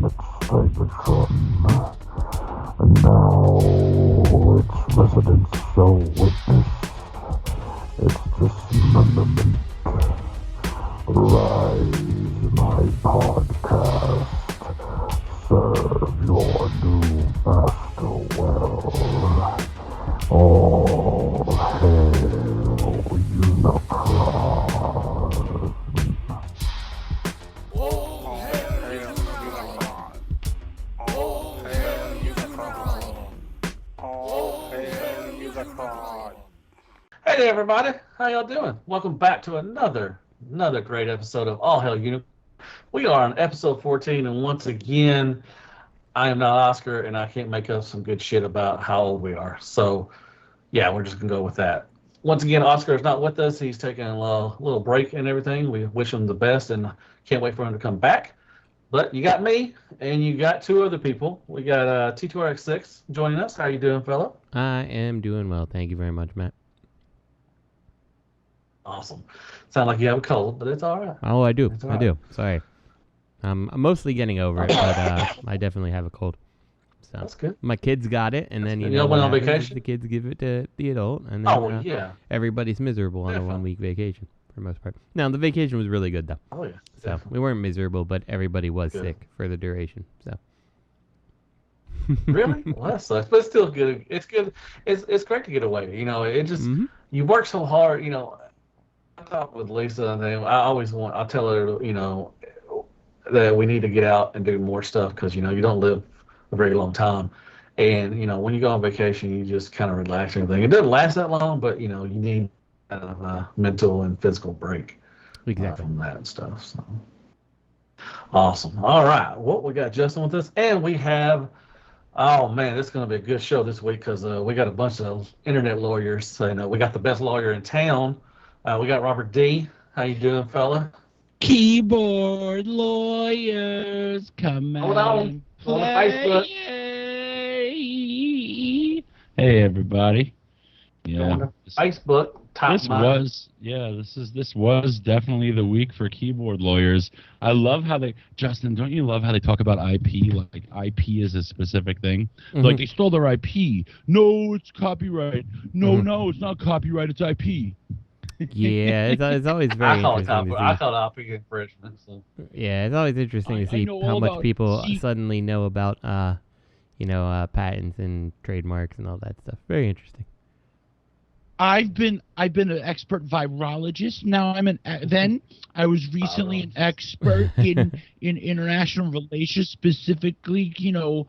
its Megatron, and now its residents shall witness its dismemberment. Rise, my podcast, serve your new master well. All hail Unicron. Hey there, everybody. How y'all doing? Welcome back to another great episode of All Hail Unicron. We are on episode 14, and once again, I am not Oscar, and I can't make up some good shit about how old we are. So, yeah, we're just going to go with that. Once again, Oscar is not with us. He's taking a little break and everything. We wish him the best, and can't wait for him to come back. But you got me, and you got two other people. We got T2RX6 joining us. How you doing, fella? I am doing well. Thank you very much, Matt. Awesome. Sound like you have a cold, but it's all right. Oh, I do. All I right. do. Sorry. I'm mostly getting over it, but I definitely have a cold. So That's good. my kids got it, and then good. you know You what went on happens is vacation? the kids give it to the adult, and then Oh, yeah. everybody's miserable on a Definitely. 1-week vacation for the most part. Now the vacation was really good though. Oh, yeah. So Definitely. we weren't miserable, but everybody was Good. sick for the duration. So Really? Well, that sucks, but it's still good. It's good. It's great to get away. You know, it just you work so hard. You know, I talk with Lisa, and I tell her, you know, that we need to get out and do more stuff because you know you don't live a very long time, and you know when you go on vacation, you just kind of relax and everything. It doesn't last that long, but you know you need kind of a mental and physical break from that and stuff. So awesome. All right, well we got Justin with us, and we have. Oh man, this is going to be a good show this week because we got a bunch of internet lawyers. So, you know, we got the best lawyer in town. We got Robert D. How you doing, fella? Keyboard lawyers, come Hold out on. and On the play. Hey everybody. On Yeah. the Facebook. Top This mind. this was definitely the week for keyboard lawyers. I love how Justin, don't you love how they talk about IP? Like IP is a specific thing. Like they stole their IP. No, it's copyright. No, it's not copyright, it's IP. yeah, it's always very I call it interesting to see. I call it IP infringement. So. Yeah, it's always interesting to I see know how all much about people C- suddenly know about, patents and trademarks and all that stuff. Very interesting. I've been an expert virologist. Now I was recently an expert in international relations, specifically, you know,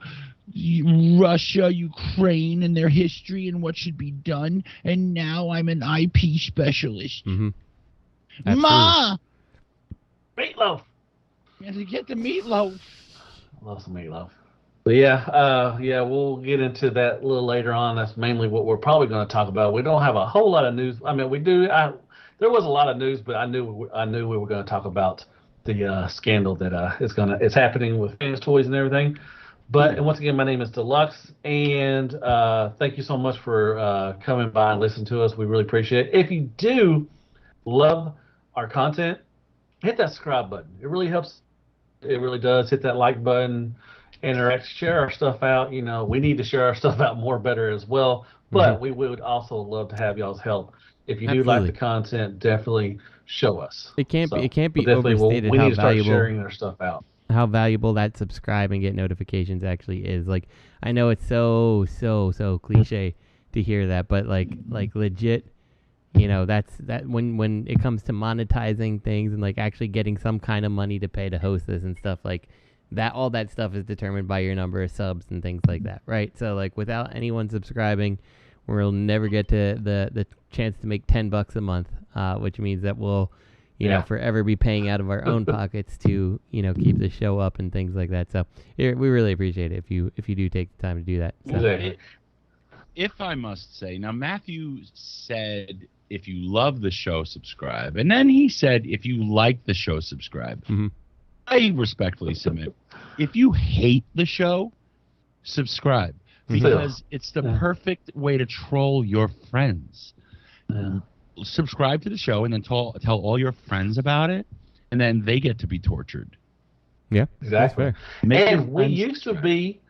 Russia, Ukraine, and their history and what should be done. And now I'm an IP specialist. Mm-hmm. Ma, Meatloaf. and to get the meatloaf. I love some meatloaf. But yeah, we'll get into that a little later on. That's mainly what we're probably going to talk about. We don't have a whole lot of news. I mean, we do. There was a lot of news, but I knew we were going to talk about the scandal that it's happening with Fanstoys and everything. But and once again, my name is Deluxe, and thank you so much for coming by and listening to us. We really appreciate it. If you do love our content, hit that subscribe button. It really helps. It really does. Hit that like button. Interact, share our stuff out. You know, we need to share our stuff out more better as well. But we would also love to have y'all's help. If you do like the content, definitely show us. It can't be definitely overstated we how need to start valuable sharing our stuff out. how valuable that subscribe and get notifications actually is. Like, I know it's so cliche to hear that, but like legit, you know, that when it comes to monetizing things and like actually getting some kind of money to pay to host this and stuff like that, all that stuff is determined by your number of subs and things like that, right? So like without anyone subscribing, we'll never get to the chance to make $10 a month, which means that we'll you know, forever be paying out of our own pockets to, you know, keep the show up and things like that. So we really appreciate it if you do take the time to do that. So. If I must say, now Matthew said if you love the show, subscribe. And then he said if you like the show, subscribe. Mm-hmm. I respectfully submit. If you hate the show, subscribe. Because it's the perfect way to troll your friends. Subscribe to the show and then tell all your friends about it, and then they get to be tortured. Yeah, exactly. And we used to be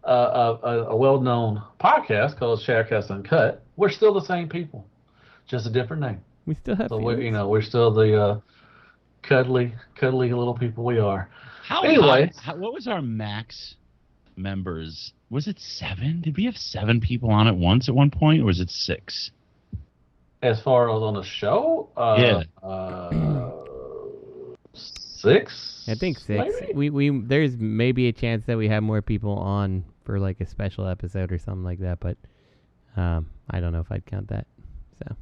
a well-known podcast called Shattered Cast Uncut. We're still the same people, just a different name. We still have. So we're still the cuddly little people we are. What was our max members? Was it 7? Did we have 7 people on at once at one point, or was it 6? As far as on the show, 6. I think 6. Maybe? We there's maybe a chance that we have more people on for like a special episode or something like that, but I don't know if I'd count that. So.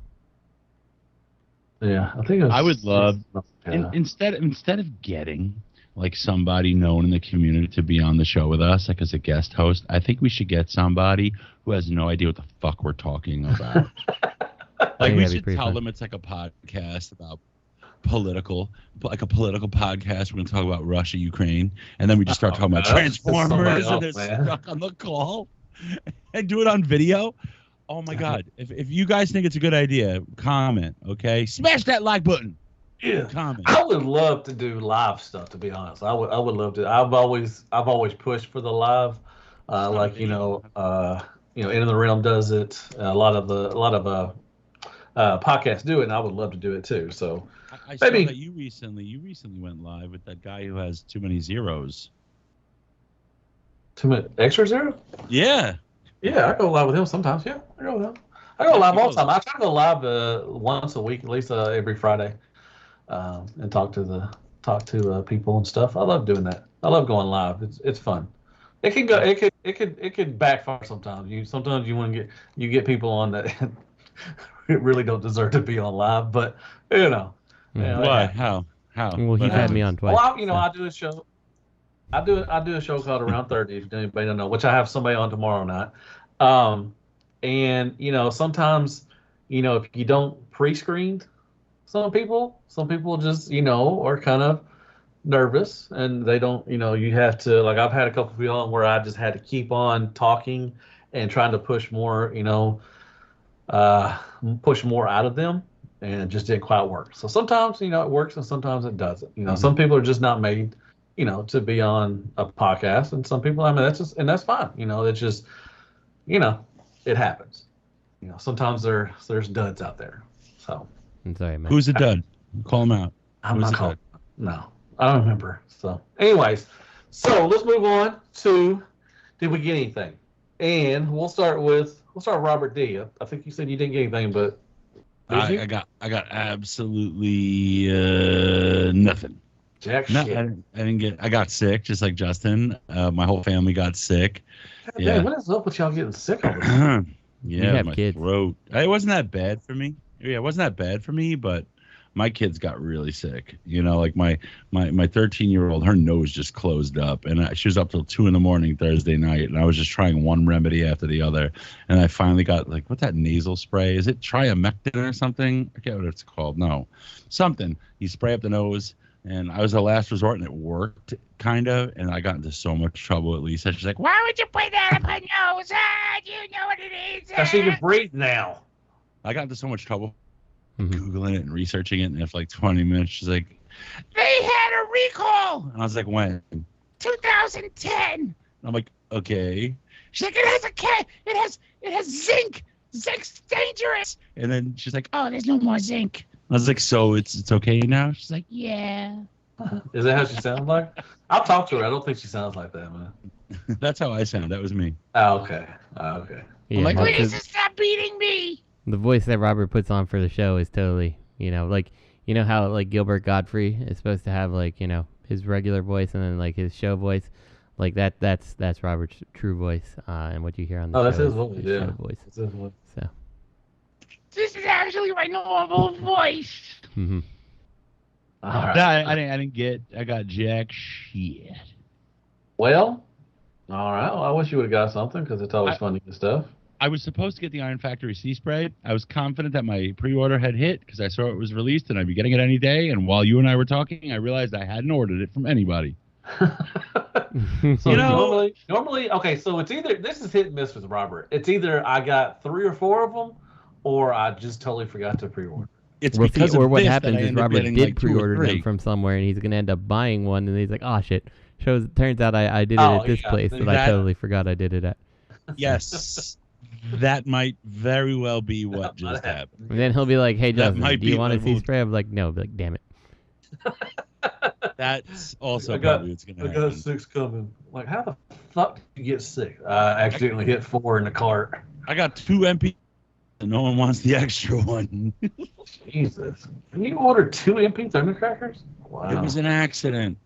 Yeah, I think I would love instead of getting like somebody known in the community to be on the show with us, like as a guest host, I think we should get somebody who has no idea what the fuck we're talking about. Like we should tell them it's like a podcast about a political podcast. We're going to talk about Russia, Ukraine, and then we just start talking about Transformers, and they're stuck on the call, and do it on video. Oh my God! If you guys think it's a good idea, comment. Okay, smash that like button. Yeah, comment. I would love to do live stuff. To be honest, I would love to. I've always pushed for the live, like Into the Realm does it. A lot of podcasts do it, and I would love to do it too. So I saw that you recently went live with that guy who has too many zeros. Too many extra zero? Yeah. Yeah, I go live with him sometimes. Yeah, I go with him. I go live all the time. I try to go live once a week, at least every Friday, and talk to people and stuff. I love doing that. I love going live. It's fun. It could backfire sometimes. Sometimes you want to get people on that really don't deserve to be on live, but why? How? Well, he's had me on twice. Well, I do a show. I do a show called Around 30, if anybody don't know, which I have somebody on tomorrow night. And sometimes, if you don't pre-screen some people just, are kind of nervous, and they don't, you have to, like, I've had a couple of people on where I just had to keep on talking and trying to push more, push more out of them, and it just didn't quite work. So sometimes, it works, and sometimes it doesn't. Some people are just not made, to be on a podcast, and some people, that's fine. It's just, it happens. Sometimes there's duds out there. So. I'm sorry, man. Who's a dud? Call him out. I'm not calling. No, I don't remember. So, anyways, let's move on to, did we get anything? And we'll start with Robert D. I think you said you didn't get anything, but I got absolutely nothing. Jack no, shit. I didn't get. I got sick, just like Justin. My whole family got sick. Yeah. What is up with y'all getting sick all the time? Yeah, my throat. It wasn't that bad for me. Yeah, it wasn't that bad for me, but my kids got really sick. Like my 13-year-old, her nose just closed up, and she was up till 2 a.m. Thursday night, and I was just trying one remedy after the other, and I finally got, like, what's that nasal spray? Is it triamectin or something? I forget what it's called. No, something. You spray up the nose. And I was the last resort, and it worked, kind of. And I got into so much trouble at Lisa. She's like, "Why would you put that up my nose? Do you know what it is?" She can breathe now. I got into so much trouble Googling it and researching it. And after like 20 minutes, she's like, "They had a recall." And I was like, "When?" 2010. And I'm like, "Okay." She's like, "It has zinc. Zinc's dangerous." And then she's like, "Oh, there's no more zinc." I was like, "So it's okay now?" She's like, "Yeah." Is that how she sounds like? I'll talk to her. I don't think she sounds like that, man. That's how I sound. That was me. Oh, okay. Yeah, I'm like, please stop beating me. The voice that Robert puts on for the show is totally, like, how like Gilbert Godfrey is supposed to have, like, his regular voice and then like his show voice, like that's Robert's true voice, and what you hear on the show. That's his voice. Yeah, voice. That's his voice. So. This is actually my normal voice. Mm-hmm. All right. No, I got jack shit. Well, all right. Well, I wish you would have got something, because it's always fun to get stuff. I was supposed to get the Iron Factory Sea Spray. I was confident that my pre-order had hit because I saw it was released and I'd be getting it any day. And while you and I were talking, I realized I hadn't ordered it from anybody. So normally, okay, so it's either, this is hit and miss with Robert. It's either I got 3 or 4 of them, or I just totally forgot to pre-order. It's We'll because see, or of what this happens that I is end up Robert getting, did like, 2 or pre-order 3. them from somewhere, and he's gonna end up buying one, and he's like, "Oh shit!" Turns out I did it at this place that I totally forgot I did it at. Yes, that might very well be what just happened. And then he'll be like, "Hey Justin, might do you be want to what see will- spray?" I'm like, "No." I'll be like, "Damn it." That's also I got, probably what's going to I happen. got 6 coming. Like, how the fuck did you get 6? I accidentally hit 4 in the cart. I got 2 MP, and no one wants the extra one. Jesus. You ordered 2 MP Thundercrackers? Wow. It was an accident.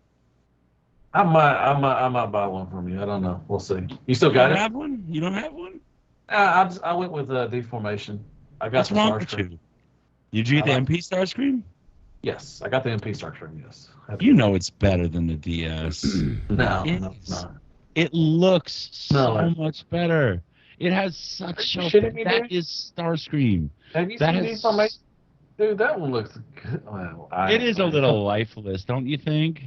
I might buy one from you. I don't know. We'll see. You still You got don't it? have one? You don't have one? I went with Deformation. I got What's the wrong with Starscream. you? Did you get the I like- MP Starscream? Yes, I got the MP Starscream. Yes. You know it's better than the DS. No, It no, it's is. not. It looks so No. much better. It has such Are you a... shitting me, That dude? is Starscream. Have you That seen is- Deformation? Dude, that one looks good. Well, It is a little lifeless, don't you think?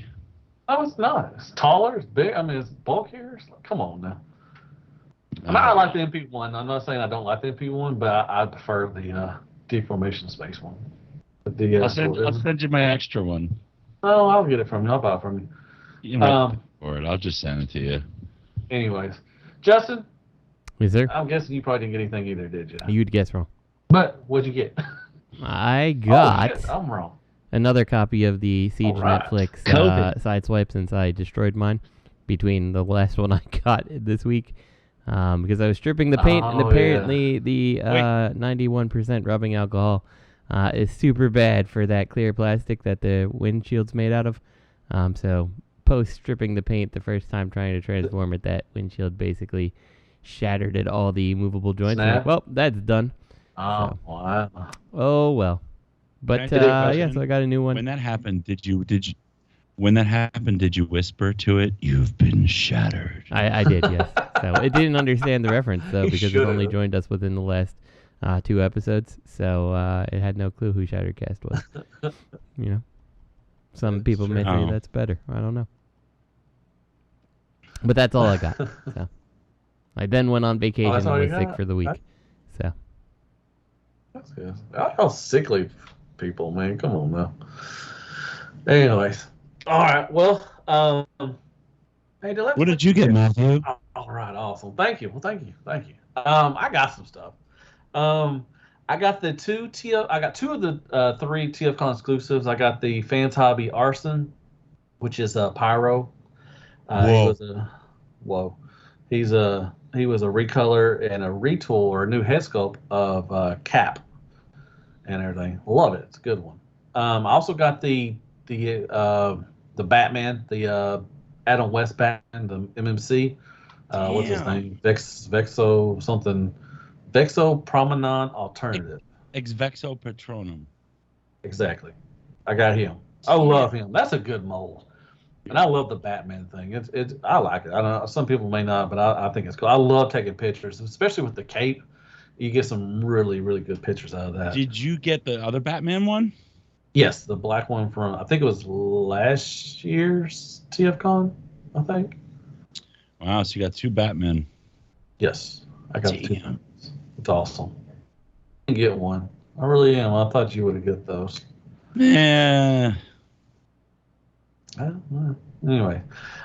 No, it's not. It's taller. It's big. I mean, it's bulkier. Come on now. I mean, I like the MP1. I'm not saying I don't like the MP1, but I prefer the Deformation Space one. The, I'll send you my extra one. Oh, I'll get it from you. I'll buy it from you. You know, pay for it. I'll just send it to you. Anyways, Justin, Yes, sir. I'm guessing you probably didn't get anything either, did you? You'd guess wrong. But what'd you get? I got Oh, shit, I'm wrong. another copy of the Siege Alright. Netflix COVID. Sideswipe since I destroyed mine between the last one I got this week. Because I was stripping the paint, and Oh, apparently the 91% rubbing alcohol is super bad for that clear plastic that the windshield's made out of. So post stripping the paint the first time trying to transform it, that windshield basically shattered at all the movable joints. I'm like, Snap. well, that's done. Oh, wow. Oh well. But Can I yeah, so I got a new one. When that happened, did you whisper to it, "You've been shattered"? I did, yes. So it didn't understand the reference though, You because it only should've. joined us within the last 2 episodes. So it had no clue who Shattered Cast was. You know, some That's people may true. say Oh. that's better. I don't know. But that's all I got. So I then went on vacation and all you was sick got? for the week. That- So That's good. Y'all sickly people, man. Come on now. Anyways. All right. Well, hey, What did you get, Matthew? All right. Awesome. Thank you. Well, thank you. I got some stuff. I got the 2 TF. I got 2 of the 3 TFCon exclusives. I got the Fans Hobby Arson, which is a Pyro. He was a he was a recolor and a retool or a new head sculpt of Cap and everything. Love it. It's a good one. I also got the Batman, the Adam West Batman, the MMC. What's his name? Vexo Promenade Alternative. Ex Vexo Patronum. Exactly. I got him. I love him. That's a good mold. And I love the Batman thing. It's I like it. I don't know. Some people may not, but I think it's cool. I love taking pictures, especially with the cape. You get some really, really good pictures out of that. Did you get the other Batman one? Yes, the black one from, I think it was last year's TFCon, I think. Wow, so you got 2 Batman. Yes, I got the 2. Damn. It's awesome. I didn't get one. I really am. I thought you would have got those. Yeah. Anyway,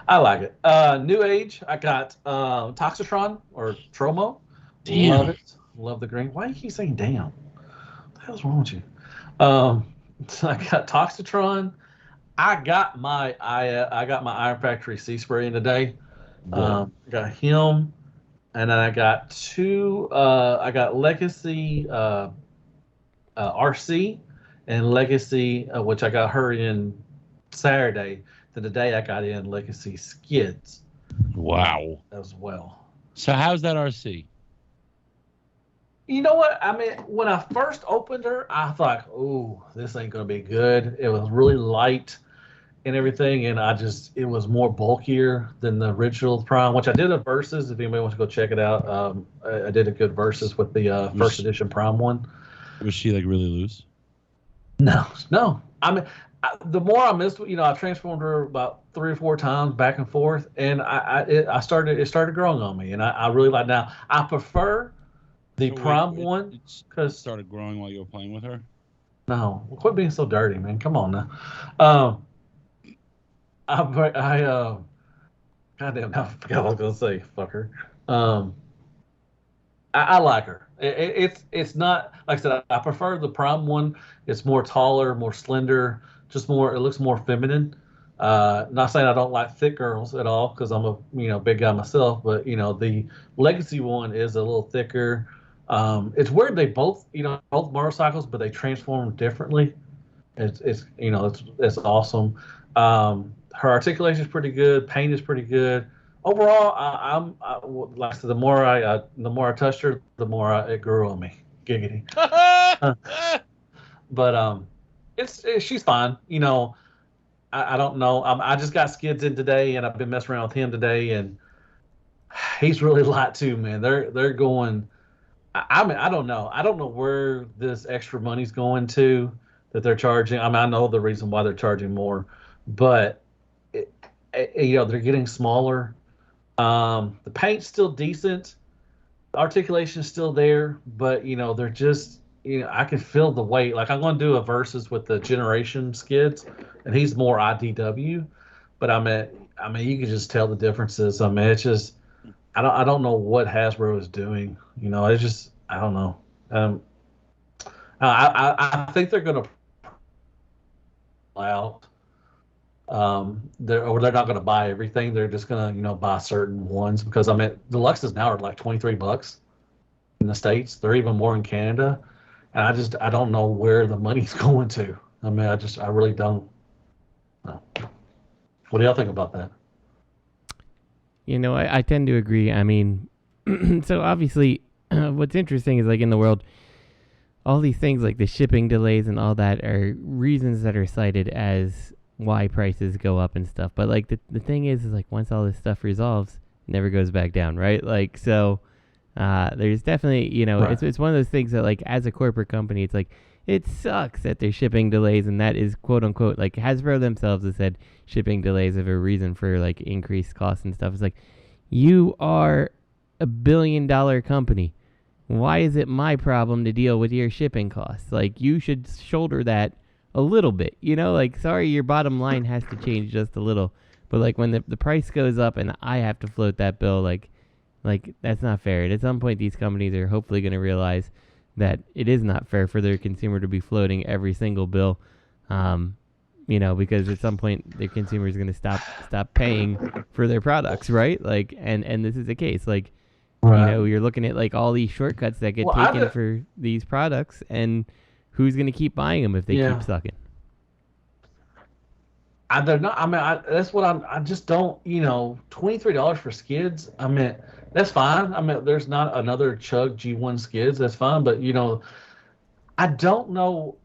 I like it. NewAge, I got Toxitron or Tromo. Damn. Love it. Love the green. Why do you keep saying damn? What the hell's wrong with you? So I got Toxitron. I got my Iron Factory Sea Spray in today. Got him, and then I got 2. I got Legacy RC and Legacy, which I got her in Saturday. Then today I got in Legacy Skids Wow. as well. So how's that RC? You know what? I mean, when I first opened her, I thought, "Oh, this ain't gonna be good." It was really light and everything, and it was more bulkier than the original Prime, which I did a versus. If anybody wants to go check it out, I did a good versus with the first edition Prime one. Was she like really loose? No. I mean, the more I missed, I transformed her about 3 or 4 times back and forth, and it started growing on me, and I really like. Now I prefer the So Prime wait, one it because started growing while you were playing with her? No, quit being so dirty, man. Come on now. Um, goddamn, I forgot what I was gonna say, fucker. Um, I like her. It's not like I said. I prefer the prom one. It's more taller, more slender, just more. It looks more feminine. Not saying I don't like thick girls at all because I'm a big guy myself, but the legacy one is a little thicker. It's weird they both both motorcycles, but they transform differently. It's awesome. Her articulation is pretty good. Paint is pretty good. Overall, like I said, the more I touched her, the more it grew on me. Giggity. But she's fine. I don't know. I just got Skids in today, and I've been messing around with him today, and he's really light too, man. They're going. I mean, I don't know. I don't know where this extra money's going to that they're charging. I mean, I know the reason why they're charging more, but they're getting smaller. The paint's still decent. The articulation's still there, but they're just I can feel the weight. Like I'm going to do a versus with the Generation Skids, and he's more IDW, but I mean, you can just tell the differences. I mean, it's just I don't know what Hasbro is doing. It's just I don't know. I think they're going to out. They're not going to buy everything. They're just going to buy certain ones because I mean the Luxes now are like $23 in the States. They're even more in Canada, and I don't know where the money's going to. I mean, I really don't know. What do y'all think about that? I tend to agree. I mean, so obviously, what's interesting is like in the world, all these things like the shipping delays and all that are reasons that are cited as why prices go up and stuff. But like the thing is like once all this stuff resolves, it never goes back down, right? Like so, there's definitely right. It's one of those things that like as a corporate company, it's like it sucks that there's shipping delays, and that is quote unquote like Hasbro themselves have said shipping delays have a reason for like increased costs and stuff. It's like you are a $1 billion company. Why is it my problem to deal with your shipping costs? Like you should shoulder that a little bit, like sorry your bottom line has to change just a little, but like when the price goes up and I have to float that bill, like that's not fair. And at some point these companies are hopefully going to realize that it is not fair for their consumer to be floating every single bill, because at some point their consumer is going to stop paying for their products, right? Like and this is the case, like right. You're looking at like all these shortcuts that get taken for these products, and who's going to keep buying them if they keep sucking? They're not. I mean, that's what I just don't. $23 for Skids. I mean, that's fine. I mean, there's not another Chug G1 Skids. That's fine. But I don't know.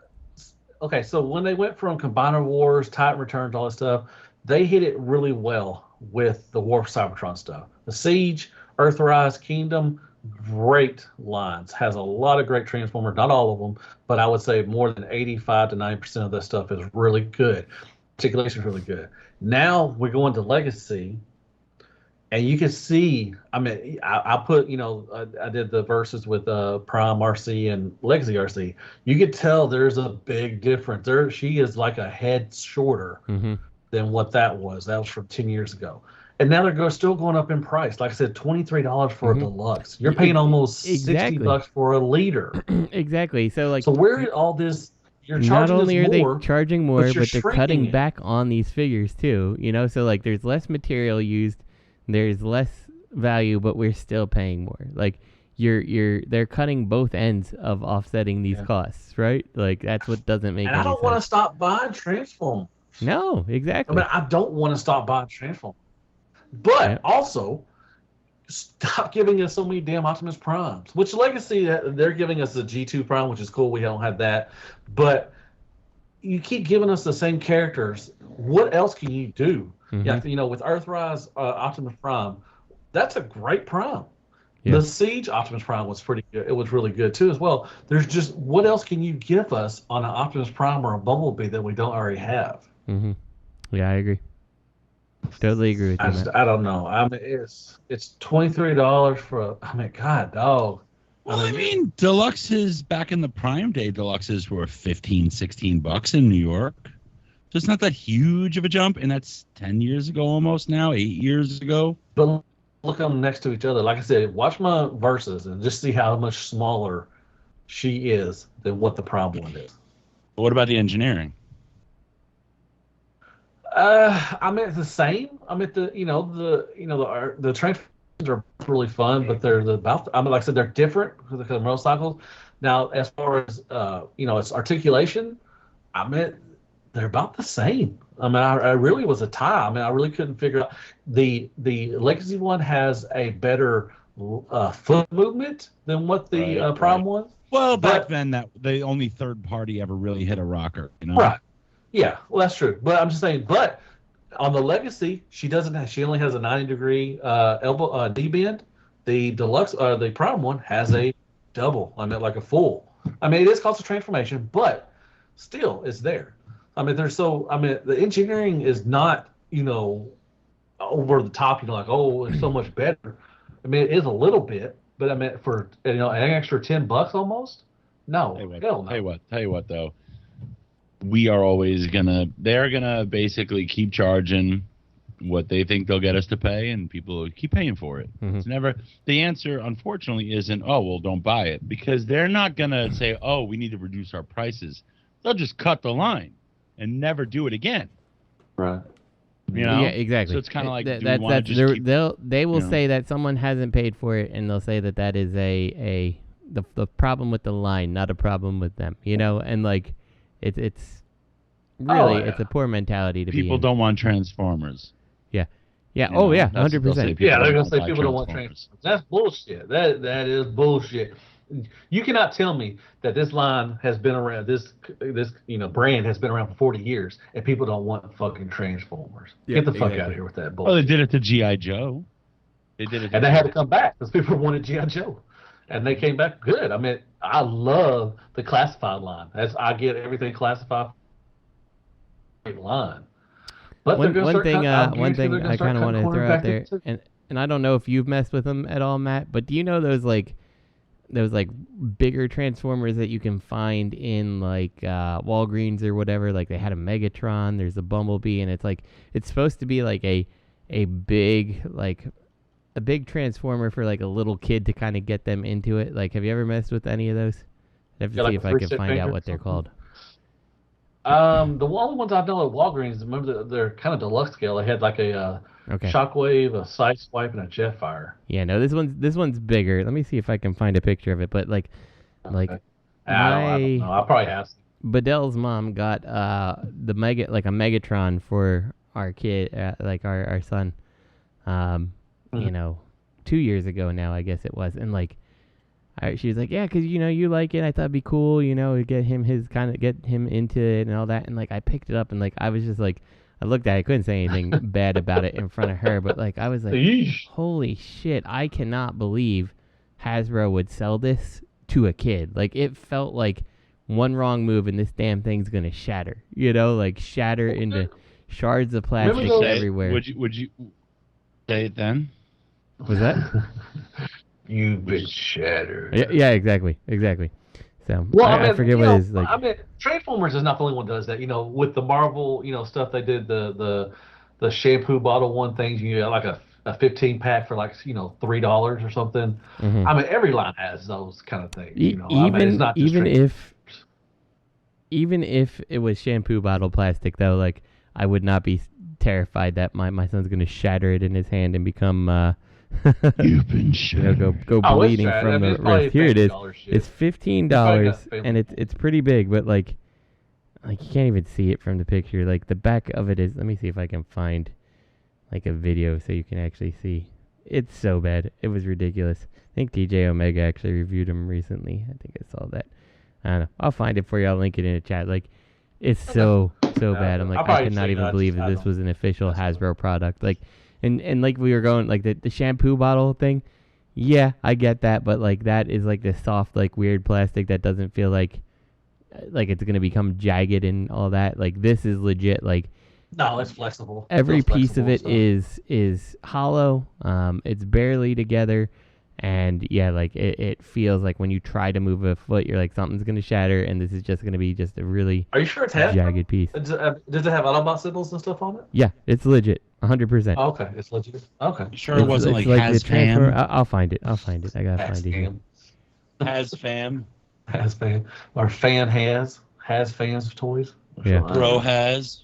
Okay, so when they went from Combiner Wars, Titan Returns, all that stuff, they hit it really well with the War for Cybertron stuff. The Siege, Earthrise, Kingdom. Great lines, has a lot of great Transformers, not all of them, but I would say more than 85 to 90% of that stuff is really good. Articulation is really good. Now we're going to Legacy, and you can see, I mean, I put, I did the verses with Prime RC and Legacy RC. You could tell there's a big difference. She is like a head shorter than what that was. That was from 10 years ago. And now they're still going up in price. Like I said, $23 for a deluxe. You're paying almost $60 for a liter. Exactly. So where did all this? You're charging not only are more, they charging more, but they're cutting it. back on these figures too. So like there's less material used, there's less value, but we're still paying more. Like they're cutting both ends of offsetting these costs, right? Like that's what doesn't make. And any I don't sense. want to stop buying Transform. No, exactly. I mean, I don't want to stop buying Transform. But also, stop giving us so many damn Optimus Primes. Which Legacy, they're giving us the G2 Prime, which is cool. We don't have that. But you keep giving us the same characters. What else can you do? Yeah, with Earthrise Optimus Prime, that's a great Prime. Yeah. The Siege Optimus Prime was pretty good. It was really good too as well. There's just, what else can you give us on an Optimus Prime or a Bumblebee that we don't already have? Yeah, I agree. Totally agree with you. I don't know. I mean, it's $23 for. God, dog. Well, I mean, deluxes back in the prime day, deluxes were $15-$16 in New York. So it's not that huge of a jump, and that's 10 years ago almost now, 8 years ago. But look at them next to each other. Like I said, watch my verses and just see how much smaller she is than what the Prime one is. But what about the engineering? I mean, it's the same. I mean, the train are really fun, but they're about. I mean, like I said, they're different because they're motorcycles. Now, as far as its articulation, I mean, they're about the same. I mean, I really was a tie. I mean, I really couldn't figure out the Legacy one has a better foot movement than what the Prime one. Well, back then, that the only third party ever really hit a rocker, you know. Right. Yeah, well, that's true. But I'm just saying. But on the Legacy, she doesn't have. She only has a 90-degree elbow D bend. The Deluxe, the Prime one has a double. I mean, like a full. I mean, it is called a transformation, but still, it's there. I mean, the engineering is not, over the top. Like, oh, it's so much better. I mean, it is a little bit, but I mean, for an extra $10 almost. No, hell no. Tell you what, though. We are always they're gonna basically keep charging what they think they'll get us to pay, and people will keep paying for it. Mm-hmm. It's never, the answer, unfortunately, isn't, oh, well, don't buy it, because they're not gonna say, oh, we need to reduce our prices. They'll just cut the line and never do it again. Right. Yeah, exactly. So it's kind of like, they will say that someone hasn't paid for it, and they'll say that is the problem with the line, not a problem with them. And like. It's really it's a poor mentality to be in. People don't want Transformers. Yeah. 100%. Yeah, they're gonna say people don't want Transformers. That's bullshit. That is bullshit. You cannot tell me that this line has been around. This brand has been around for 40 years, and people don't want fucking Transformers. Yeah, Get the fuck out of here with that bullshit. Well, they did it to G.I. Joe. And they had to come back because people wanted G.I. Joe. And they came back good. I mean, I love the classified line. I get everything classified line. But one thing I kind of want to throw out there, and I don't know if you've messed with them at all, Matt, but do you know those bigger Transformers that you can find in like Walgreens or whatever? Like they had a Megatron, there's a Bumblebee, and it's supposed to be like a big Transformer for like a little kid to kind of get them into it. Like, have you ever messed with any of those? I have to see if I can find out what they're called. The only ones I know at Walgreens, remember they're kind of deluxe scale. They had like a Shockwave, a Sideswipe, and a Jetfire. Yeah, no, this one's bigger. Let me see if I can find a picture of it. But I don't know. I probably have. Bedell's mom got a Megatron for our kid, our son. 2 years ago now, I guess it was. And she was like, yeah, because, you like it. I thought it'd be cool, get him into it and all that. And I picked it up and I was just I looked at it. I couldn't say anything bad about it in front of her. But I was like, Eesh. Holy shit. I cannot believe Hasbro would sell this to a kid. It felt like one wrong move and this damn thing's going to shatter, shatter into shards of plastic everywhere. Would you say it then? Was that? You've been shattered. Yeah, exactly. So, I forget what it is like. I mean, Transformers is not the only one that does that. With the Marvel, stuff they did, the shampoo bottle one things, you get like a 15-pack for $3 or something. Mm-hmm. I mean, every line has those kind of things. Even if it was shampoo bottle plastic, though, I would not be terrified that my son's going to shatter it in his hand and become you've been shattered. Go bleeding from the wrist. Here it is. It's $15 and it's pretty big, but you can't even see it from the picture. The back of it is. Let me see if I can find a video so you can actually see. It's so bad. It was ridiculous. I think DJ Omega actually reviewed them recently. I think I saw that. I don't know. I'll find it for you. I'll link it in the chat. It's so bad. I'm I could not even believe that this was an official Hasbro product. And we were going the shampoo bottle thing. Yeah, I get that, but that is this soft weird plastic that doesn't feel like it's gonna become jagged and all that. This is legit. No, it's flexible. Every piece of it is hollow. It's barely together. And yeah, like it feels like when you try to move a foot, you're like something's gonna shatter, and this is just gonna be just a really Are you sure it's Hasbro? jagged piece. Does it have Autobot symbols and stuff on it? Yeah, it's legit, 100%. Oh, okay, it's legit. Okay. You sure it wasn't like the Hasfam? I'll find it. I gotta find it. Here. Hasfam. Hasfam. Or Fan has fans toys. Yeah. Bro has.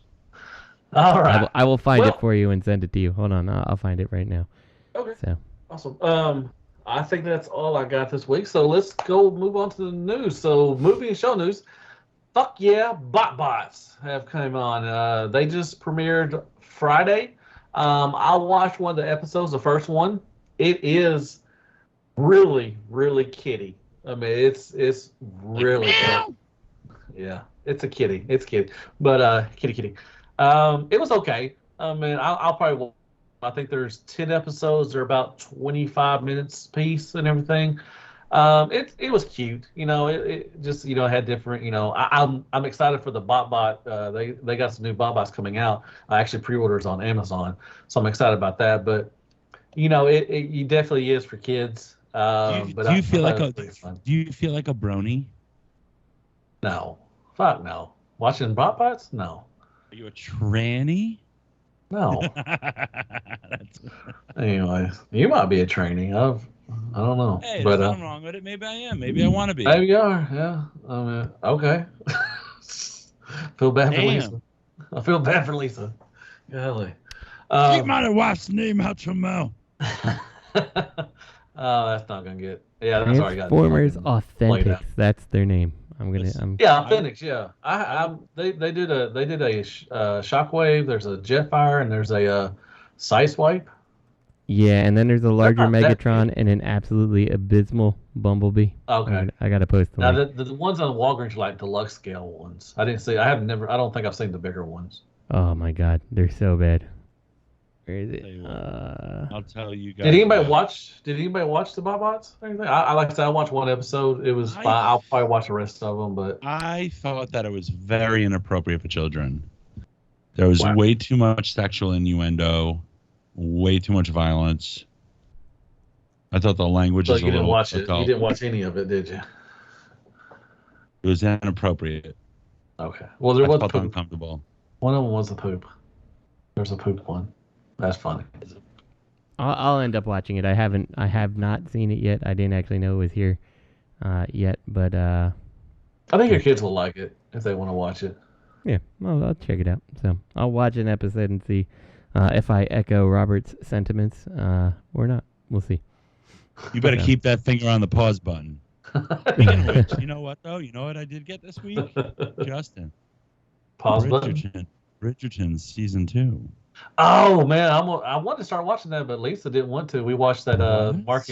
All right. I will find it for you and send it to you. Hold on, I'll find it right now. Okay. So. Awesome. I think that's all I got this week. So let's go move on to the news. So movie and show news. Fuck yeah, Botbots have come on. They just premiered Friday. I watched one of the episodes, the first one. It is really, really kitty. I mean, it's really good. Yeah, it's a kitty. It's kitty. But kitty. It was okay. I mean, I'll probably. I think there's 10 episodes. They're about 25 minutes piece and everything. It was cute. It just had different. I'm excited for the Botbot. They got some new Botbots coming out. I actually pre-orders on Amazon, so I'm excited about that. But it definitely is for kids. Do you feel like a brony? No, fuck no. Watching Botbots? No. Are you a tranny? No. Anyways, you might be a trainee. I don't know. Hey, but, there's nothing wrong with it. Maybe I am. Maybe I want to be. Maybe you are. Yeah. I mean, okay. Feel bad for Lisa. I feel bad for Lisa. Golly. Keep my wife's name out your mouth. That's not gonna get. Yeah, that's already got. Transformers Authentics. That's their name. Authentics. Yeah. They did a Shockwave. There's a Jetfire and there's a Sideswipe. Yeah, and then there's a larger Megatron and an absolutely abysmal Bumblebee. Okay. I gotta post them. Now the ones on Walgreens are like deluxe scale ones. I didn't see. I don't think I've seen the bigger ones. Oh my god, they're so bad. Where is it? I'll tell you guys. Did anybody watch the Botbots or anything? I like I said, I watched one episode. It was fine. I'll probably watch the rest of them, but I thought that it was very inappropriate for children. There was way too much sexual innuendo, way too much violence. I thought the language so was you didn't watch it. You didn't watch any of it, did you? It was inappropriate. Okay. Well, there was poop. Uncomfortable. One of them was a poop. There's a poop one. That's funny. I'll end up watching it. I have not seen it yet. I didn't actually know it was here yet, but I think your kids will like it if they want to watch it. Yeah, well, I'll check it out. So I'll watch an episode and see if I echo Robert's sentiments or not. We'll see. You better keep that finger on the pause button. Speaking of which, you know what though? You know what I did get this week? Justin. Pause button. Bridgerton season 2. Oh man, I wanted to start watching that, but Lisa didn't want to. We watched that Mark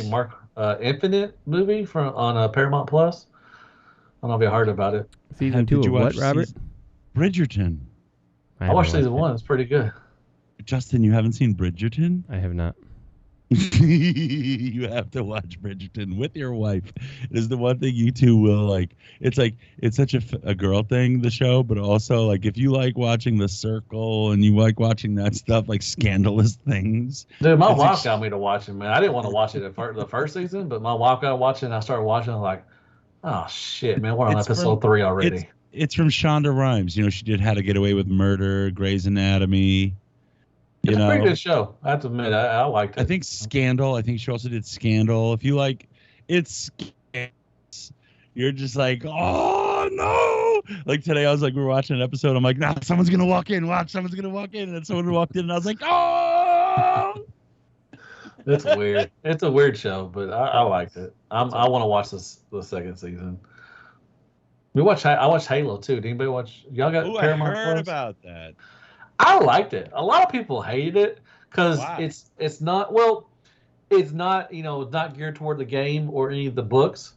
Infinite movie on Paramount Plus. I don't know if you heard about it. Season 2 of what, Robert? Bridgerton. I watched season 1. It's pretty good. Justin, you haven't seen Bridgerton? I have not. You have to watch Bridgerton with your wife. It is the one thing you two will like. It's such a girl thing, the show, but also like if you like watching The Circle and you like watching that stuff, like scandalous things. Dude, my wife got me to watch it, man. I didn't want to watch it the first season, but my wife got watching. I started watching. I'm like, oh shit, man, we're on episode 3 already. It's from Shonda Rhimes. She did How to Get Away with Murder, Grey's Anatomy. It's a pretty good show. I have to admit, I liked it. I think Scandal. I think she also did Scandal. If you like, you're just like, oh no! Like today, I was like, we were watching an episode. I'm like, nah, someone's gonna walk in. Watch, someone's gonna walk in, and then someone walked in, and I was like, oh! It's weird. It's a weird show, but I liked it. I want to watch the second season. I watched Halo too. Did anybody watch? Y'all got Paramount Plus? I heard about that. I liked it. A lot of people hated it because it's not it's not geared toward the game or any of the books,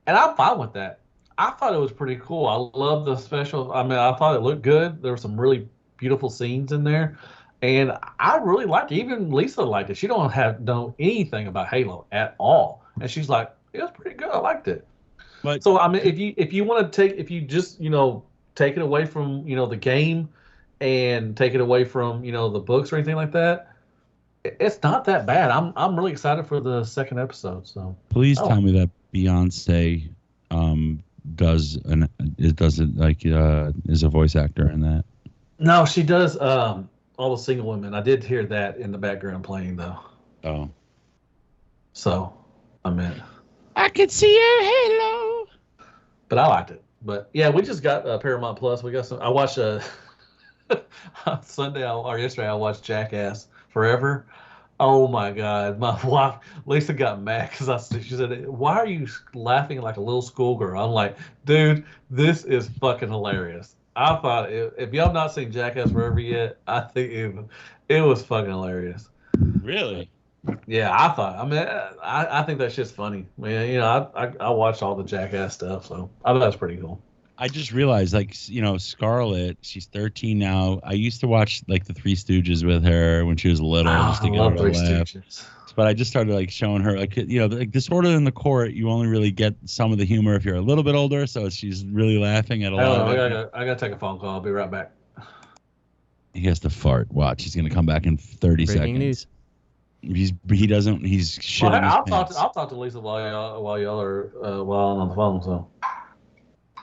and I'm fine with that. I thought it was pretty cool. I love the special. I mean, I thought it looked good. There were some really beautiful scenes in there, and I really liked it. Even Lisa liked it. She don't know anything about Halo at all, and she's like, it was pretty good. I liked it. But so I mean, if you want to take take it away from the game and take it away from the books or anything like that, It's not that bad. I'm really excited for the second episode. So Please tell me that Beyonce is a voice actor in that. No, she does all the single women. I did hear that in the background playing though. Oh. So I mean, I could see your halo. but I liked it. But yeah, we just got Paramount Plus. We got some. I watched Sunday or yesterday. I watched Jackass Forever. Oh my God, my wife Lisa got mad because she said, "Why are you laughing like a little schoolgirl?" I'm like, "Dude, this is fucking hilarious." I thought if y'all not seen Jackass Forever yet, I think it was fucking hilarious. Really? Yeah, I thought. I mean, I think that shit's funny. I mean, you know, I watched all the Jackass stuff, so I thought that's pretty cool. I just realized, like, you know, Scarlett, she's 13 now. I used to watch, like, the Three Stooges with her when she was little. Just to I get love her to Three laugh. Stooges. But I just started, like, showing her, like, you know, like, Disorder in the Court, you only really get some of the humor if you're a little bit older, so she's really laughing at a lot of it. I gotta take a phone call. I'll be right back. He has to fart. Watch, he's going to come back in 30 Breaking seconds. news. He's shitting Well, his I'll pants. talk to Lisa while y'all are while I'm on the phone. So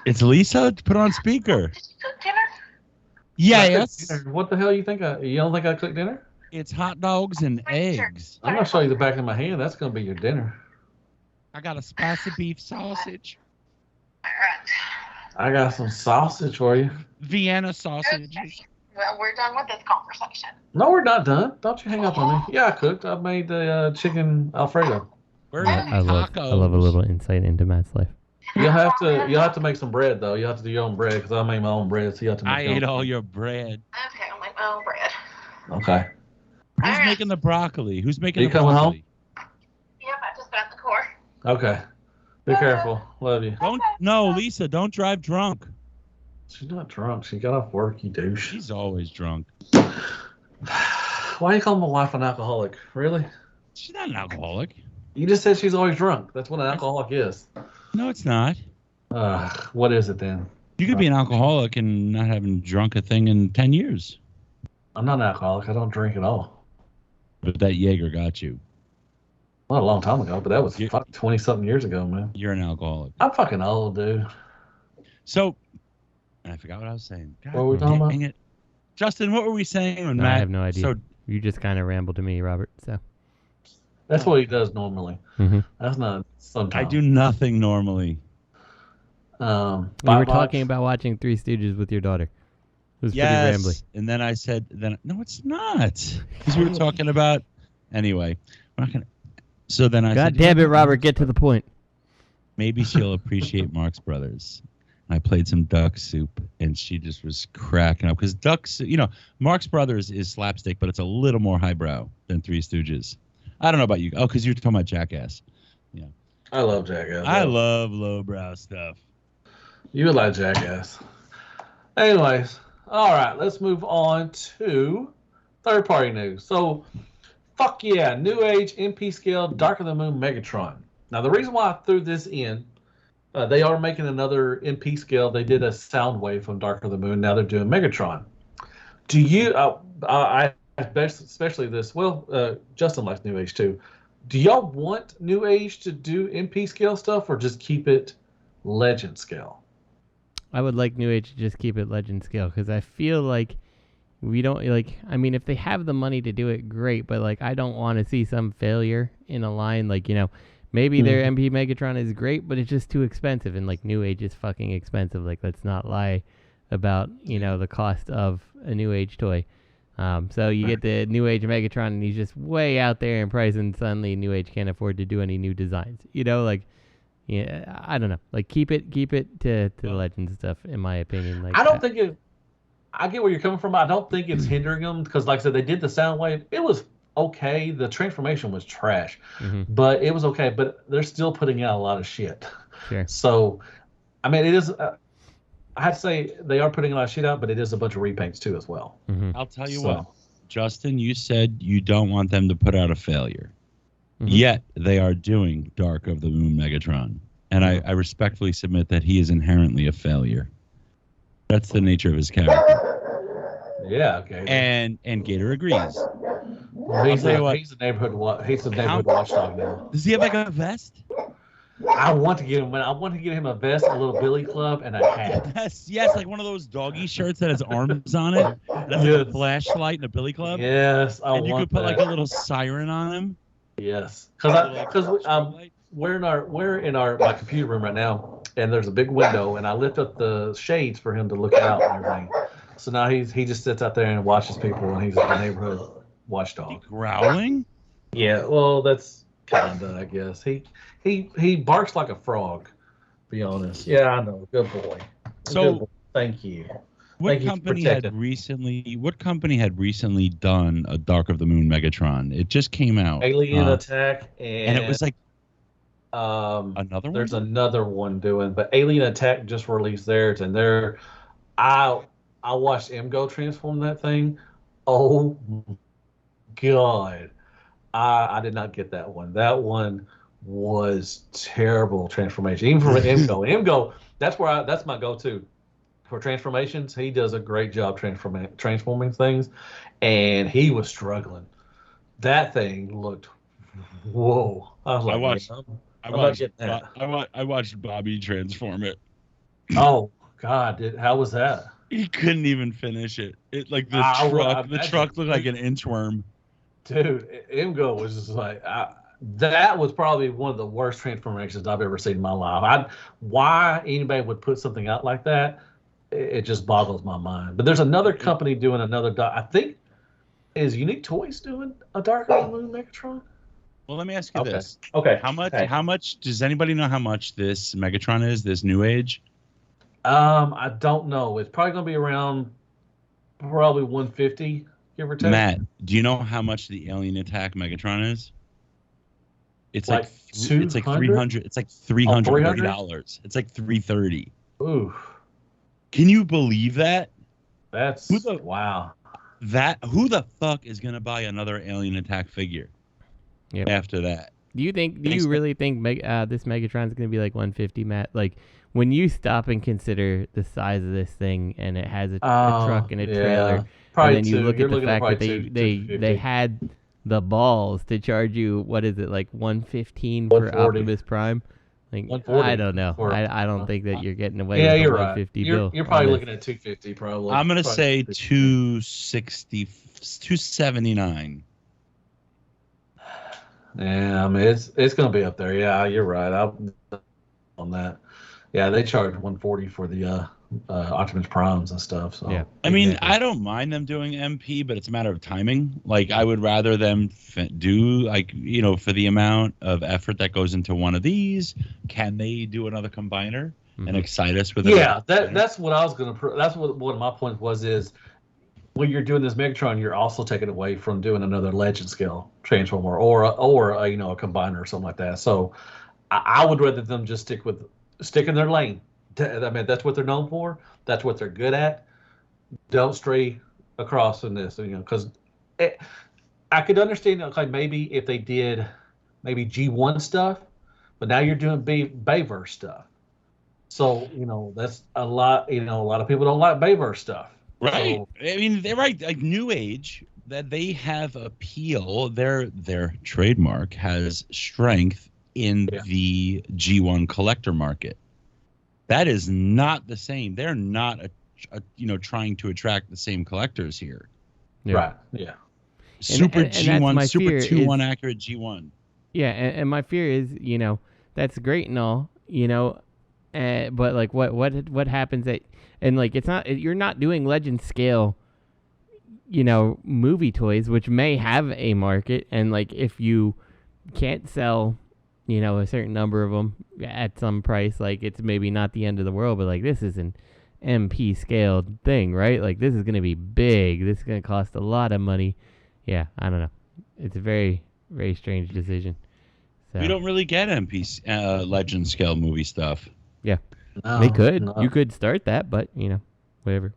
It's Lisa? Put on speaker. Did you cook dinner? Yes. What the hell you think? You don't think I cooked dinner? It's hot dogs and eggs. I'm gonna show you the back of my hand. That's gonna be your dinner. I got a spicy beef sausage. All right. I got some sausage for you. Vienna sausages. Okay. Well, we're done with this conversation. No, we're not done. Don't you hang up on me. Yeah, I cooked. I made the chicken Alfredo. Where's I the love tacos? a little insight into Matt's life. You'll have to make some bread though. You have to do your own bread because I made my own bread. So you have to make I ate all your bread. Okay, I'll make my own bread. Okay. Who's All right. making the broccoli? Who's making Are you the coming broccoli? Yep, I just got the core. Okay. Be careful. Love you. No, Lisa, don't drive drunk. She's not drunk. She got off work. You douche. She's always drunk. Why you call my wife an alcoholic? Really? She's not an alcoholic. You just said she's always drunk. That's what an alcoholic is. No, it's not. What is it then? You could be an alcoholic and not having drunk a thing in 10 years. I'm not an alcoholic. I don't drink at all. But that Jaeger got you. Not a long time ago, but that was You- fucking 20-something years ago, man. You're an alcoholic. I'm fucking old, dude. So, I forgot what I was saying. God, What were we talking about? dang it. Justin, what were we saying when No, Matt? I have no idea. So, You just kind of rambled to me, Robert. So That's what he does normally. Mhm. That's not sometimes. I do nothing normally. we were Botbots. talking about watching Three Stooges with your daughter. It was pretty rambly. Yes. And then I said, no, it's not. Because we were talking about, anyway. We're not gonna, so then I God said, damn it, Robert, get to the point. maybe she'll appreciate Marx Brothers. And I played some Duck Soup, and she just was cracking up. Because Duck Soup, you know, Marx Brothers is slapstick, but it's a little more highbrow than Three Stooges. I don't know about you. Oh, because you were talking about Jackass. Yeah. I love Jackass. I love lowbrow stuff. You would like Jackass. Anyways, all right, let's move on to third-party news. So, fuck yeah, NewAge MP scale Dark of the Moon Megatron. Now, the reason why I threw this in, they are making another MP scale. They did a Soundwave from Dark of the Moon. Now they're doing Megatron. Do you? I especially this. Well, Justin likes NewAge too. Do y'all want NewAge to do MP scale stuff or just keep it Legend scale? I would like NewAge to just keep it Legend scale because I feel like we don't like. I mean, if they have the money to do it, great. But like, I don't want to see some failure in a line. Like, you know, maybe their MP Megatron is great, but it's just too expensive. And like, NewAge is fucking expensive. Like, let's not lie about, you know, the cost of a NewAge toy. So you get the NewAge Megatron, and he's just way out there in price, and suddenly NewAge can't afford to do any new designs. You know, like. Yeah, I don't know. Like, keep it to the Legend stuff, in my opinion. Like, I don't think it. I get where you're coming from. I don't think it's hindering them because, like I said, they did the Soundwave. It was okay. The transformation was trash, but it was okay. But they're still putting out a lot of shit. Sure. So, I mean, it is. I had to say they are putting a lot of shit out, but it is a bunch of repaints too as well. I'll tell you what, Justin, you said you don't want them to put out a failure. Yet they are doing Dark of the Moon Megatron. And I respectfully submit that he is inherently a failure. That's the nature of his character. Yeah, okay. And Gator agrees. Well, he's tell you a what. he's a neighborhood watchdog now. Does he have like a vest? I want to get him a vest, a little billy club, and a hat. Yes, like one of those doggy shirts that has arms on it. That's like a flashlight and a billy club. Yes, and you could put like a little siren on him. Yes, because we're in my computer room right now, and there's a big window, and I lift up the shades for him to look out and everything. So now he just sits out there and watches people, and he's a neighborhood watchdog. Growling? Yeah, well, that's kinda, I guess. He barks like a frog. To be honest. Yeah, I know. Good boy. So Good boy. Thank you. What company had recently done a Dark of the Moon Megatron? It just came out. Alien Attack and it was like another one. There's another one doing, but Alien Attack just released theirs, and I watched MGO transform that thing. Oh God, I did not get that one. That one was terrible transformation, even for MGO. MGO, that's my go-to for transformations. He does a great job transforming things, and he was struggling. That thing looked, whoa! I was like, I watched Bobby transform it. Oh God! How was that? He couldn't even finish it. The truck looked like an inchworm. Dude, MGO was just like, that was probably one of the worst transformations I've ever seen in my life. Why anybody would put something out like that, it just boggles my mind. But there's another company doing another, I think, is Unique Toys doing a Dark of the Moon Megatron? Well, let me ask you this. Okay. How much, does anybody know how much this Megatron is, this NewAge? I don't know. It's probably going to be around probably 150, give or take. Matt, do you know how much the Alien Attack Megatron is? It's like $200? It's like $300. It's like $330. It's like $330. Ooh. Can you believe that? That's wow. Who the fuck is gonna buy another Alien Attack figure? Yep. After that. Do you really think this Megatron's gonna be like 150, Matt? Like when you stop and consider the size of this thing, and it has a truck and a trailer, probably and then you look at the fact that they had the balls to charge you, what is it, like $115 for Optimus Prime? Like, I don't know. I don't think that you're getting away with you're a 150 right. bill. You're probably looking at 250 probably. I'm gonna say 260, 279. Yeah, I mean it's gonna be up there. Yeah, you're right. I'm on that. Yeah, they charge 140 for the Optimus Primes and stuff. So yeah, I mean, I don't mind them doing MP, but it's a matter of timing. Like, I would rather them do, like, for the amount of effort that goes into one of these, can they do another combiner and excite us with it? Yeah, that's what I was gonna. That's what one of my points was, is when you're doing this Megatron, you're also taking away from doing another Legend scale Transformer or a combiner or something like that. So I would rather them just stick in their lane. I mean, that's what they're known for. That's what they're good at. Don't stray across in this, because I could understand, like, maybe if they did maybe G1 stuff, but now you're doing Bayverse stuff. So, that's a lot. A lot of people don't like Bayverse stuff. Right. So, I mean, they're right. Like NewAge, that they have appeal. Their trademark has strength in the G1 collector market. That is not the same. They're not trying to attract the same collectors here. Yeah. Right. Yeah. Super and G1, Super 2-1 is, accurate G1. Yeah, and my fear is, that's great and all, but like what happens and like you're not doing Legend scale, movie toys, which may have a market, and like if you can't sell a certain number of them at some price, like, it's maybe not the end of the world, but like, this is an MP scaled thing, right? Like, this is going to be big. This is going to cost a lot of money. Yeah, I don't know. It's a very, very strange decision. So, we don't really get MP Legend scale movie stuff. Yeah. No, they could. no. You could start that, but, whatever.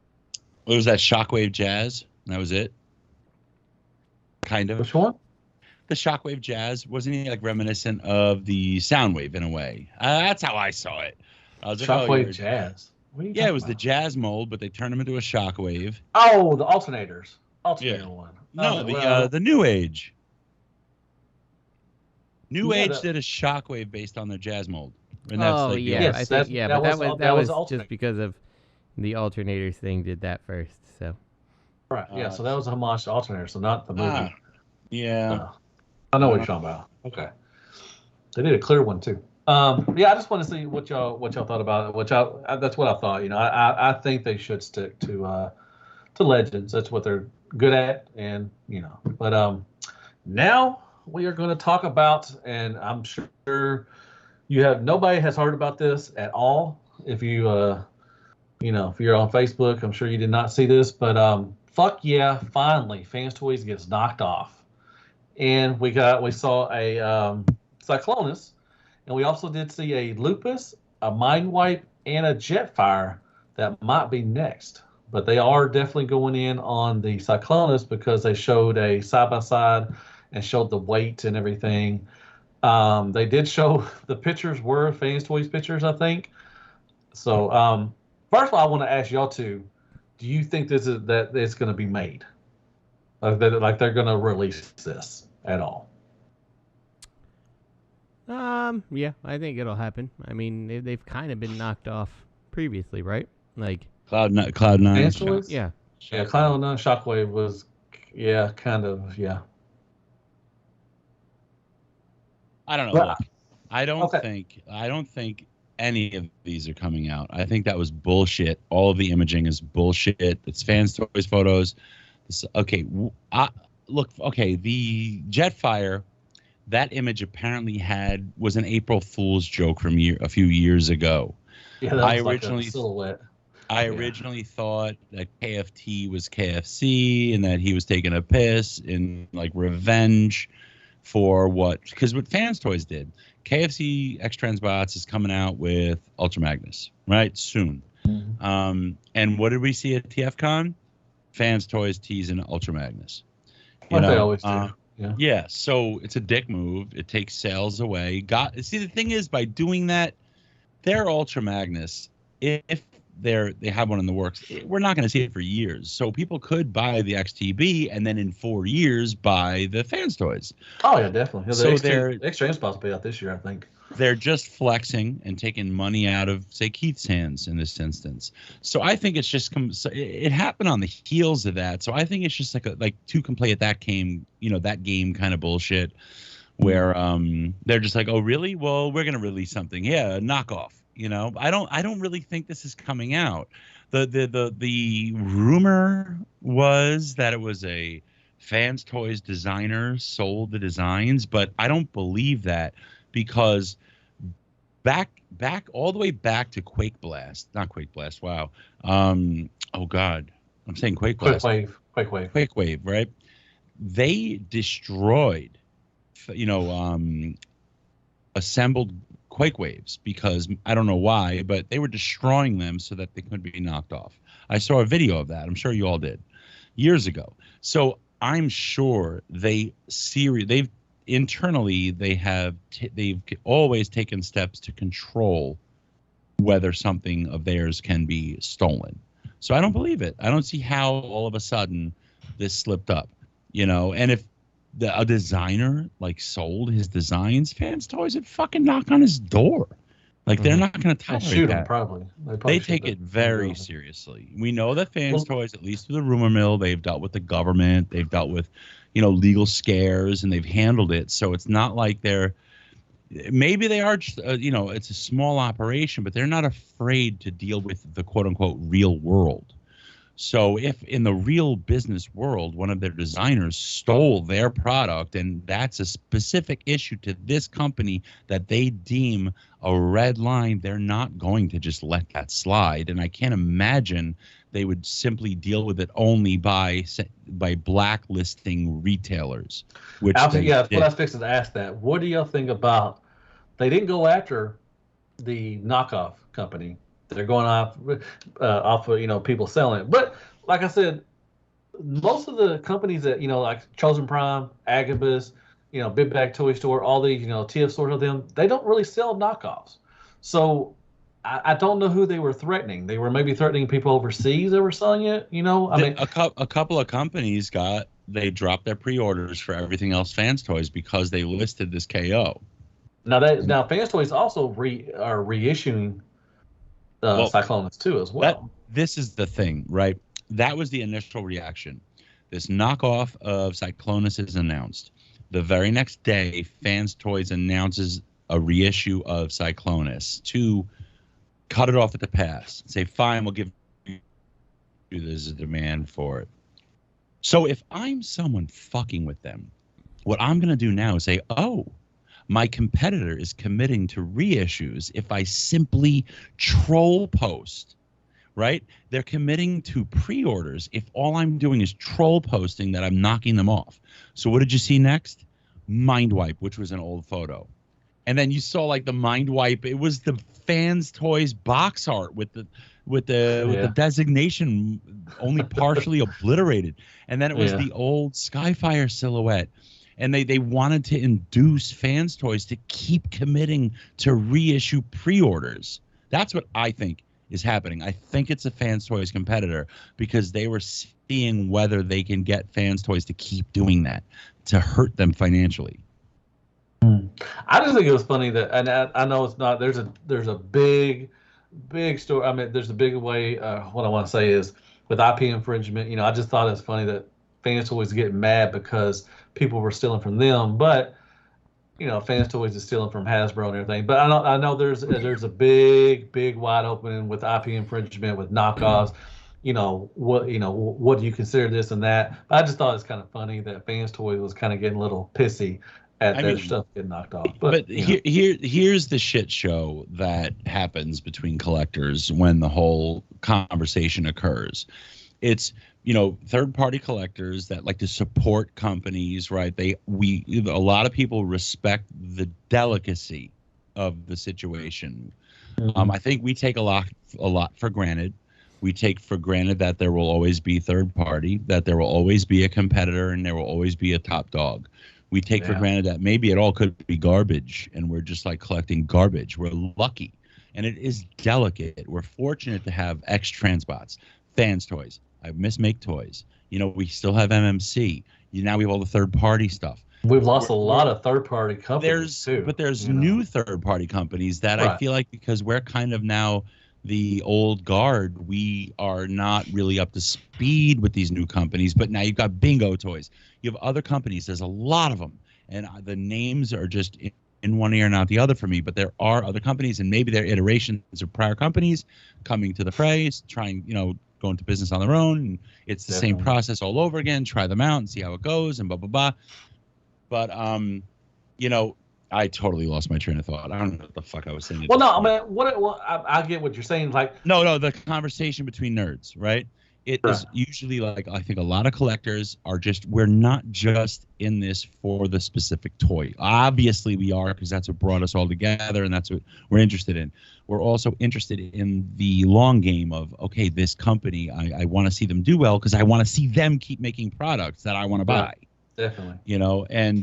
What was that, Shockwave Jazz? That was it? Kind of. Which one? The Shockwave Jazz, wasn't he like reminiscent of the Soundwave in a way? That's how I saw it. I was like, Shockwave Jazz. What are you yeah, it was talking the Jazz mold, but they turned him into a Shockwave. Oh, the alternators. Alternator one. No, well- the NewAge. NewAge the- did a shockwave based on their jazz mold. And that's Oh like the yeah, Yes, I think that's- yeah, that but was- that was alternate. just because of the alternators thing did that first. So Right. Yeah. So that was a homage to Alternator, so not the movie. yeah. I know what you're talking about. Okay. They did a clear one too. Yeah, I just want to see what y'all thought about it. That's what I thought. You know, I think they should stick to Legends. That's what they're good at, and you know. But now we are going to talk about, and I'm sure nobody has heard about this at all. If you if you're on Facebook, I'm sure you did not see this, but fuck yeah, finally, Fanstoys gets knocked off, and we saw a Cyclonus, and we also did see a Lupus, a Midewipe, and a Jetfire that might be next. But they are definitely going in on the Cyclonus because they showed a side by side and showed the weight and everything. They did show the pictures were Fanstoys pictures, I think. So first of all, I want to ask y'all two: do you think that it's going to be made? Like they're going to release this at all? yeah, I think it'll happen. I mean, they've kind of been knocked off previously, right? Like Cloud9. Fanstoys? yeah, Yeah, Cloud9 Shockwave was, kind of, yeah. I don't know. Well, Look, I don't think any of these are coming out. I think that was bullshit. All of the imaging is bullshit. It's Fanstoys photos. The Jetfire, that image apparently was an April Fool's joke from a few years ago. Yeah, that was like a silhouette. I originally thought that KFT was KFC and that he was taking a piss in like revenge for because what Fanstoys did, KFC X Transbots is coming out with Ultra Magnus, right? Soon. Mm-hmm. And what did we see at TFCon? Fanstoys teasing Ultra Magnus. Like they always do. Yeah, so it's a dick move. It takes sales away. See, the thing is, by doing that, their Ultra Magnus, if they have one in the works, we're not going to see it for years. So people could buy the XTB and then in 4 years buy the Fanstoys. Oh yeah, definitely. So the X-Trans supposed to be out this year, I think. They're just flexing and taking money out of, say, Keith's hands in this instance. So I think it's just it happened on the heels of that. So I think it's just like two can play at that game, that game kind of bullshit, where they're just like, oh really? Well, we're gonna release something. Yeah, knockoff. I don't really think this is coming out. The rumor was that it was a Fanstoys designer sold the designs, but I don't believe that. Because back all the way back to Quake Blast, not Quake Blast. Wow. Oh God, I'm saying Quake Blast. Quake Wave, right? They destroyed, assembled Quake Waves because I don't know why, but they were destroying them so that they couldn't be knocked off. I saw a video of that. I'm sure you all did years ago. So I'm sure internally they've always taken steps to control whether something of theirs can be stolen. So I don't believe it. I don't see how all of a sudden this slipped up, and if a designer sold his designs, Fanstoys would fucking knock on his door. They're not going to tolerate shoot that. Him, probably. They take it very seriously. We know that Fanstoys, at least through the rumor mill, they've dealt with the government, they've dealt with legal scares, and they've handled it. So it's not like maybe they are, it's a small operation, but they're not afraid to deal with the quote unquote real world. So if in the real business world, one of their designers stole their product, and that's a specific issue to this company that they deem a red line, they're not going to just let that slide. And I can't imagine they would simply deal with it only by blacklisting retailers. Which what I was fixing to ask that. What do y'all think about? They didn't go after the knockoff company. They're going off of people selling it. But like I said, most of the companies that like Chosen Prime, Agabus, Big Bag Toy Store, all these TF stores of them, they don't really sell knockoffs. So I don't know who they were threatening. They were maybe threatening people overseas that were selling it. I mean, a couple of companies got they dropped their pre-orders for everything else Fanstoys because they listed this KO. Now Fanstoys also are reissuing Cyclonus too as well. This is the thing, right? That was the initial reaction. This knockoff of Cyclonus is announced. The very next day, Fanstoys announces a reissue of Cyclonus to cut it off at the pass. Say, fine, we'll give you there's a demand for it. So if I'm someone fucking with them, what I'm going to do now is say, oh, my competitor is committing to reissues if I simply troll post, right? They're committing to pre-orders if all I'm doing is troll posting that I'm knocking them off. So what did you see next? Midewipe, which was an old photo. And then you saw like the Midewipe. It was the Fanstoys box art with the designation only partially obliterated. And then it was the old Skyfire silhouette. And they wanted to induce Fanstoys to keep committing to reissue pre-orders. That's what I think is happening. I think it's a Fanstoys competitor because they were seeing whether they can get Fanstoys to keep doing that to hurt them financially. I just think it was funny that, and I know it's not. There's a big story. I mean, there's a big way. What I want to say is with IP infringement. You know, I just thought it's funny that Fanstoys getting mad because people were stealing from them, but you know, Fanstoys is stealing from Hasbro and everything. But I know there's a big wide opening with IP infringement with knockoffs. What do you consider this and that? I just thought it's kind of funny that Fanstoys was kind of getting a little pissy at their stuff getting knocked off. But here's the shit show that happens between collectors when the whole conversation occurs. It's third-party collectors that like to support companies, right? A lot of people respect the delicacy of the situation. I think we take a lot for granted. We take for granted that there will always be third party, that there will always be a competitor, and there will always be a top dog. We take for granted that maybe it all could be garbage, and we're just like collecting garbage. We're lucky, and it is delicate. We're fortunate to have X-Transbots, Fanstoys. I Make Toys. We still have MMC. Now we have all the third-party stuff. We've lost a lot of third-party companies too. But there's new third-party companies that I feel like because we're kind of now the old guard, we are not really up to speed with these new companies. But now you've got Bingo Toys. You have other companies. There's a lot of them. And the names are just in one ear, not the other for me. But there are other companies, and maybe they're iterations of prior companies coming to the fray, trying, go into business on their own. And it's the same process all over again. Try them out and see how it goes and blah, blah, blah. But, I totally lost my train of thought. I don't know what the fuck I was saying. Well, no, I mean, I get what you're saying. Like, no, the conversation between nerds, right? It is usually like, I think a lot of collectors are we're not just in this for the specific toy. Obviously we are, because that's what brought us all together and that's what we're interested in. We're also interested in the long game of, okay, this company, I want to see them do well because I want to see them keep making products that I want to buy. Definitely. And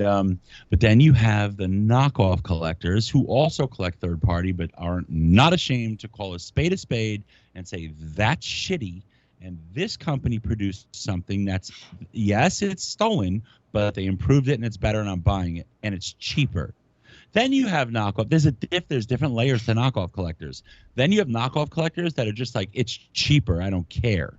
but then you have the knockoff collectors who also collect third party but are not ashamed to call a spade and say that's shitty. And this company produced something that's, yes, it's stolen, but they improved it and it's better and I'm buying it and it's cheaper. Then you have knockoff. There's different layers to knockoff collectors. Then you have knockoff collectors that are just like, it's cheaper, I don't care.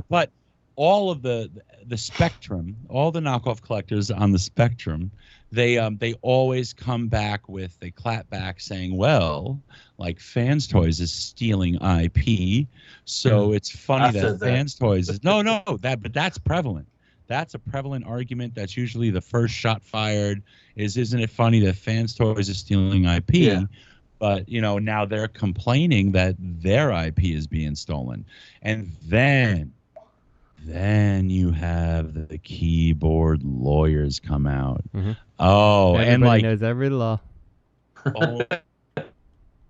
But all of the spectrum, all the knockoff collectors on the spectrum, they always come back they clap back saying, well, like Fanstoys is stealing IP, so it's funny that Fanstoys is but that's prevalent. That's a prevalent argument. That's usually the first shot fired. Isn't it funny that Fanstoys is stealing IP? Yeah. But now they're complaining that their IP is being stolen, and then you have the keyboard lawyers come out. Oh, everybody and like knows every law. Oh,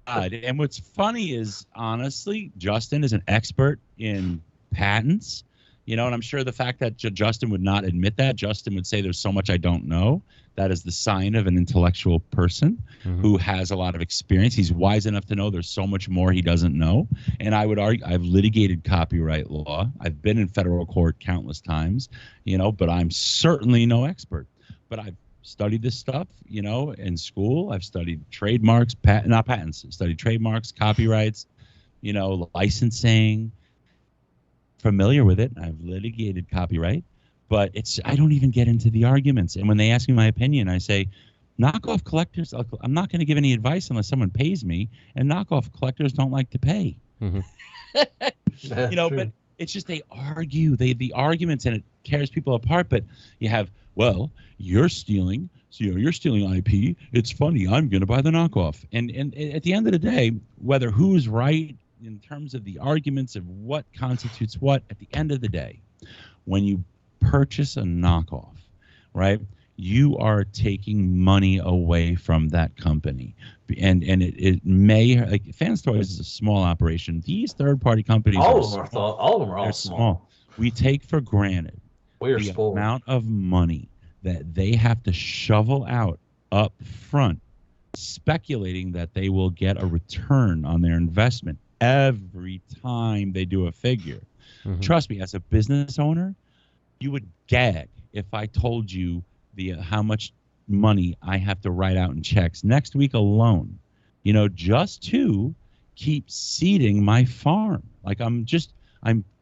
God. And what's funny is, honestly, Justin is an expert in patents. And I'm sure the fact that Justin would not admit that, Justin would say there's so much I don't know. That is the sign of an intellectual person who has a lot of experience. He's wise enough to know there's so much more he doesn't know. And I would argue, I've litigated copyright law. I've been in federal court countless times, but I'm certainly no expert. But I've studied this stuff, in school. I've studied trademarks, not patents, studied trademarks, copyrights, licensing, familiar with it. I've litigated copyright, but I don't even get into the arguments. And when they ask me my opinion, I say, knockoff collectors, I'm not going to give any advice unless someone pays me, and knockoff collectors don't like to pay. But it's just they argue, the arguments, and it tears people apart. But you have, well, you're stealing, so you're stealing IP. It's funny, I'm going to buy the knockoff. And at the end of the day, whether who's right in terms of the arguments of what constitutes what, at the end of the day, when you purchase a knockoff, right, you are taking money away from that company. And it may, like, Fanstoys is a small operation. These third-party companies all of them are all small. We take for granted the amount of money that they have to shovel out up front, speculating that they will get a return on their investment every time they do a figure. Trust me, as a business owner, you would gag if I told you how much money I have to write out in checks next week alone, just to keep seeding my farm. Like I'm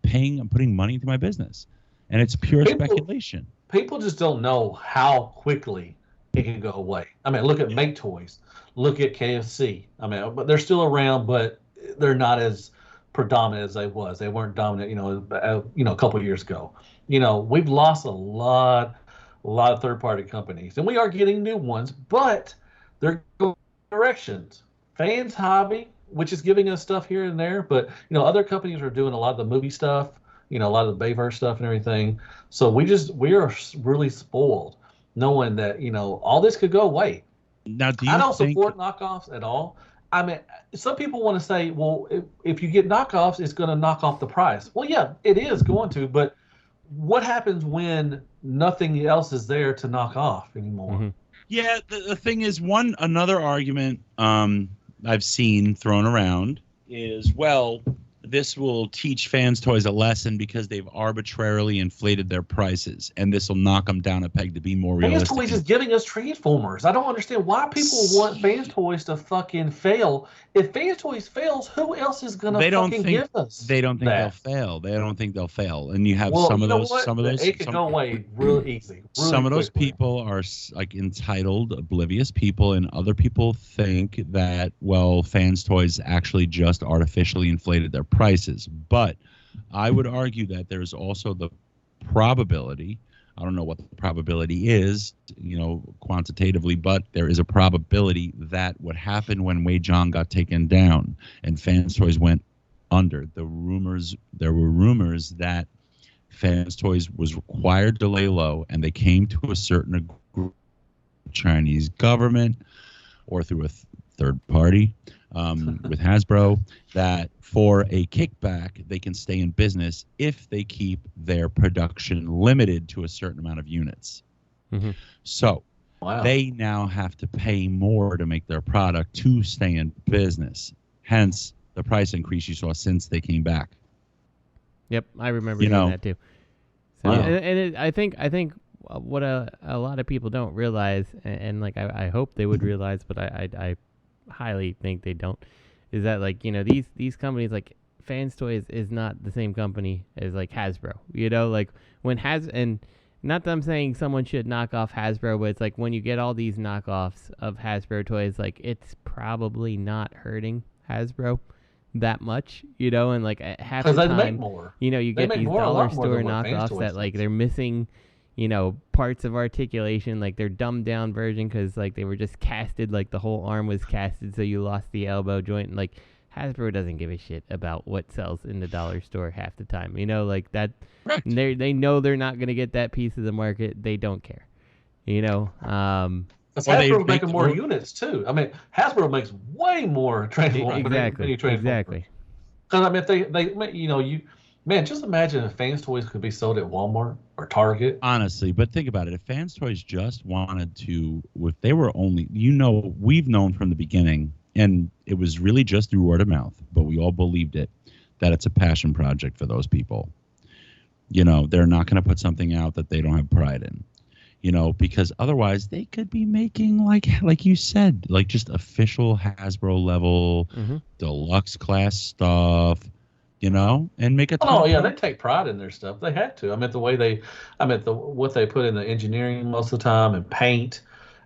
putting money into my business, and it's pure speculation. People just don't know how quickly it can go away. I mean, look at Make Toys, look at KFC. I mean, but they're still around, but they're not as predominant as they was. They weren't dominant, a couple of years ago. We've lost a lot of third-party companies, and we are getting new ones, but they're going directions. Fans Hobby, which is giving us stuff here and there, but other companies are doing a lot of the movie stuff, a lot of the Bayverse stuff and everything. So we are really spoiled knowing that all this could go away. Now, I don't support knockoffs at all. I mean, some people want to say, well, if you get knockoffs, it's going to knock off the price. Well, yeah, it is going to, but what happens when nothing else is there to knock off anymore? Yeah, the thing is, another argument I've seen thrown around is, well, this will teach Fanstoys a lesson because they've arbitrarily inflated their prices, and this will knock them down a peg to be more realistic. Fanstoys is giving us Transformers. I don't understand why people want Fanstoys to fucking fail. If Fanstoys fails, who else is going to fucking give us? They don't think they'll fail. They don't think they'll fail. And you have some of those. It could go away real easy. Some of those people are like entitled, oblivious people, and other people think that, well, Fanstoys actually just artificially inflated their prices. But I would argue that there's also the probability. I don't know what the probability is, quantitatively, but there is a probability that what happened when Wei Zhang got taken down and Fanstoys went under. There were rumors that Fanstoys was required to lay low, and they came to a certain Chinese government or through a third party with Hasbro, that for a kickback, they can stay in business if they keep their production limited to a certain amount of units. So they now have to pay more to make their product to stay in business. Hence the price increase you saw since they came back. Yep, I remember hearing that too. So, I think what a lot of people don't realize, and like I hope they would realize, but I highly think they don't, is that like these companies like Fanstoys is not the same company as like Hasbro. Like when and not that I'm saying someone should knock off Hasbro, but it's like when you get all these knockoffs of Hasbro toys, like it's probably not hurting Hasbro that much, and like half the time, they make more. You get these dollar store knockoffs that like they're missing, parts of articulation, like they're dumbed down version because like they were just casted, like the whole arm was casted, so you lost the elbow joint. And, like Hasbro doesn't give a shit about what sells in the dollar store half the time, like that. Right. They know they're not gonna get that piece of the market. They don't care, Hasbro's making more units too. I mean, Hasbro makes way more Transformers. Exactly. Because I mean, if they Man, just imagine if Fanstoys could be sold at Walmart or Target. Honestly, but think about it. If Fanstoys just wanted to, if they were only, we've known from the beginning, and it was really just through word of mouth, but we all believed it, that it's a passion project for those people. They're not going to put something out that they don't have pride in. Because otherwise they could be making like you said, like just official Hasbro level, deluxe class stuff, and make a ton Oh of yeah, money. they take pride in their stuff. They had to. What they put in the engineering most of the time and paint,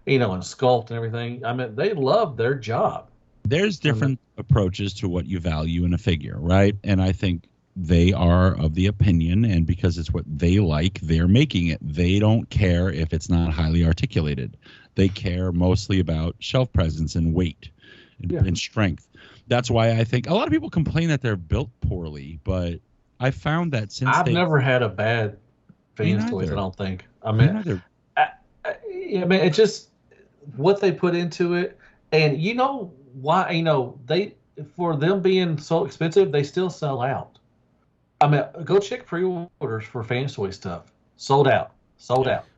and sculpt and everything. They love their job. There's different approaches to what you value in a figure, right? And I think they are of the opinion, and because it's what they like, they're making it. They don't care if it's not highly articulated. They care mostly about shelf presence and weight and strength. That's why I think a lot of people complain that they're built poorly, but I found that since I've never had a bad Fanstoys, I don't think. It's just what they put into it, and why? They, for them being so expensive, they still sell out. Go check pre-orders for Fanstoy stuff. Sold out.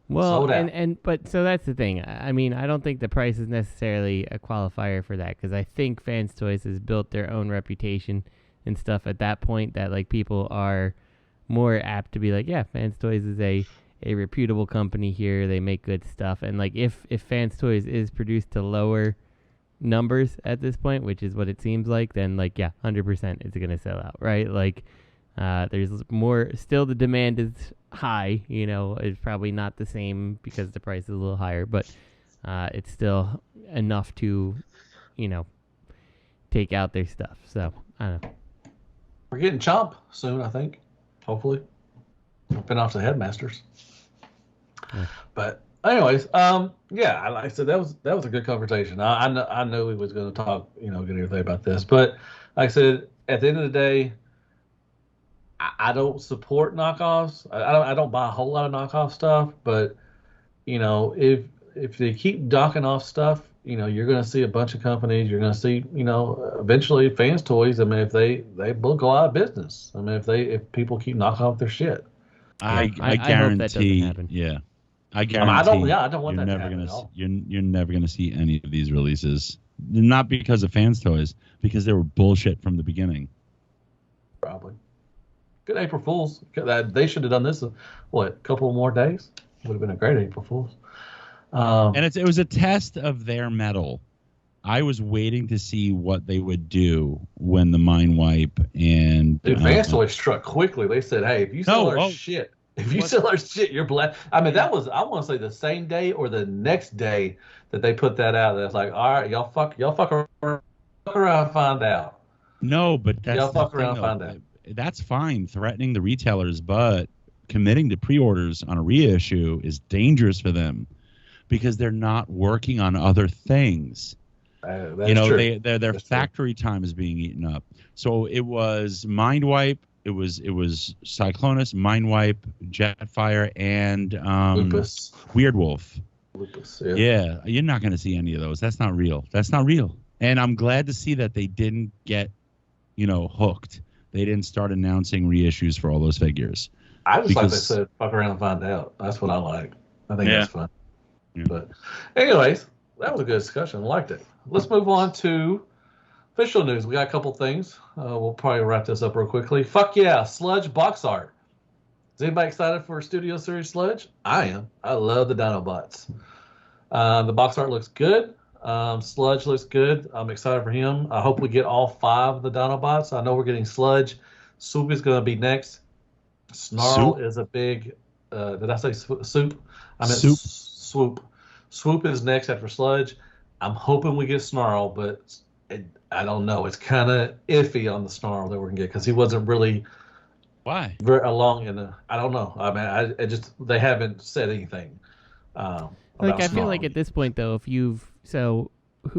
Well, but so that's the thing. I don't think the price is necessarily a qualifier for that, because I think Fanstoys has built their own reputation and stuff at that point that like people are more apt to be like, yeah, Fanstoys is a reputable company here. They make good stuff, and like if Fanstoys is produced to lower numbers at this point, which is what it seems like, then like 100% it's gonna sell out, right? Like there's more. Still, the demand is high. It's probably not the same because the price is a little higher, but it's still enough to, take out their stuff. So I don't know. We're getting Chomp soon, I think. Hopefully, I've been off to Headmasters. Yeah. But anyways, like I said, that was a good conversation. I know we was going to talk, get everything about this, but like I said, at the end of the day, I don't support knockoffs. I don't buy a whole lot of knockoff stuff, but if they keep docking off stuff, you're going to see a bunch of companies. You're going to see, eventually Fanstoys. If they will go out of business. If people keep knocking off their shit. I hope guarantee. that doesn't happen. Yeah, I guarantee. I don't want that to happen at all. You're never gonna see any of these releases. Not because of Fanstoys, because they were bullshit from the beginning. Probably. Good April Fools. They should have done this. A couple more days? Would have been a great April Fools. And it was a test of their mettle. I was waiting to see what they would do when the Midewipe and Fanstoys struck quickly. They said, "Hey, if you sell our shit, you're black." That was, I want to say, the same day or the next day that they put that out. That's like, all right, y'all fuck around, and find out. No, but that's y'all fuck around, and find out. That's fine, threatening the retailers, but committing to pre-orders on a reissue is dangerous for them because they're not working on other things. That's true. Their factory time is being eaten up. So it was Midewipe, it was Cyclonus, Midewipe, Jetfire, and Lupus. Weird Wolf. Lupus, yeah, you're not going to see any of those. That's not real. And I'm glad to see that they didn't get, hooked. They didn't start announcing reissues for all those figures. I just like they said, fuck around and find out. That's what I like. I think that's fun. Yeah. But anyways, that was a good discussion. I liked it. Let's move on to official news. We got a couple things. We'll probably wrap this up real quickly. Fuck yeah, Sludge box art. Is anybody excited for Studio Series Sludge? I am. I love the Dinobots. The box art looks good. Sludge looks good. I'm excited for him. I hope we get all 5 of the Dinobots. I know we're getting Sludge. Swoop is going to be next. Snarl is a big... did I say Soup? I meant Soup. Swoop. Swoop is next after Sludge. I'm hoping we get Snarl, but I don't know. It's kind of iffy on the Snarl that we're going to get because he wasn't really... Why? Very along in the... I don't know. They haven't said anything. I feel like at this point, though, if you've... So,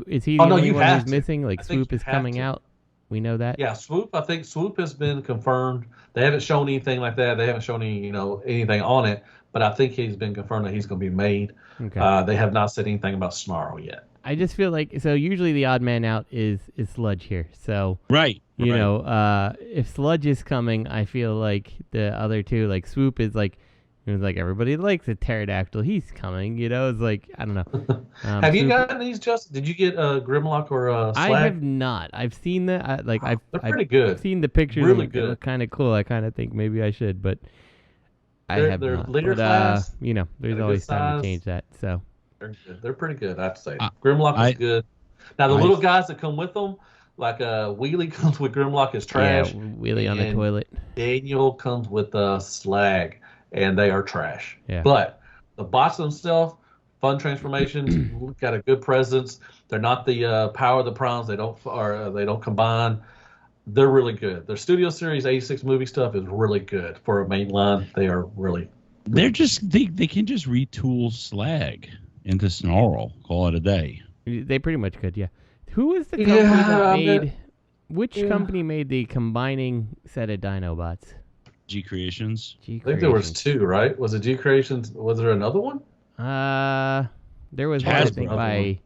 is he the only one who's missing? Like, Swoop is coming out? We know that? Yeah, Swoop. I think Swoop has been confirmed. They haven't shown anything like that. They haven't shown any, anything on it. But I think he's been confirmed that he's going to be made. Okay. They have not said anything about Snarl yet. I just feel like... So, usually the odd man out is Sludge here. So... Right. You know, if Sludge is coming, I feel like the other two, like Swoop is like, it was like everybody likes a pterodactyl. He's coming, you know. It's like I don't know. Have you gotten these, Justin? Did you get Grimlock or Slag? I have not. I've seen the they're pretty good. I've seen the pictures. Really and good. They look kind of cool. I kind of think maybe I should, but They're not. leader But, class. you know, there's They're always good time size. to change that. So They're good. They're pretty good, I have to say. Grimlock is good. Now the little guys that come with them, like Wheelie comes with Grimlock is trash. yeah, Wheelie on the and toilet. Daniel comes with Slag, and they are trash. Yeah. But the bots themselves, fun transformations, got a good presence. They're not the power of the Primes. They don't combine. They're really good. Their Studio Series 86 movie stuff is really good for a mainline. They are really. They're just they can just retool Slag into Snarl. Call it a day. They pretty much could, yeah. Who was the company that made? Which company made the combining set of Dinobots? G Creations. G I think there was two, right? Was it G Creations? Was there another one? There was one, I think, Hasbro. by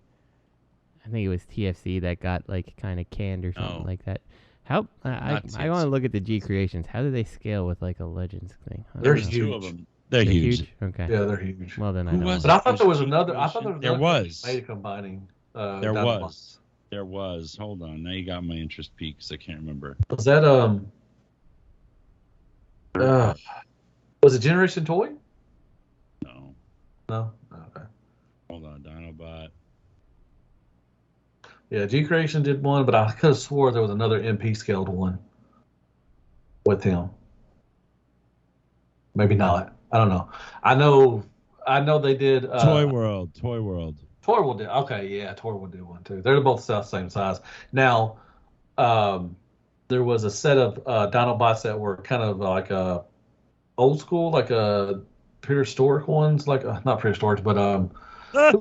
I think it was TFC that got like kind of canned or something like that. How I want to look at the G Creations. How do they scale with like a Legends thing? They're don't know. huge. Two of them. They're huge. Okay. Yeah, they're huge. Well then I Who know. was But I thought there was another. I thought There was. made combining. There Dinobots. was. There was. Hold on. Now you got my interest peaked because I can't remember. Was that was it Generation Toy? No. No. Okay. Hold on. Dinobot. Yeah, G Creation did one, but I could have swore there was another MP scaled one with him. Maybe not. I don't know. I know they did. Toy World. Torwell did. Okay, yeah, Torwell did one too. They're both the same size. Now, there was a set of Dinobots that were kind of like old school, like prehistoric ones, like not prehistoric, but who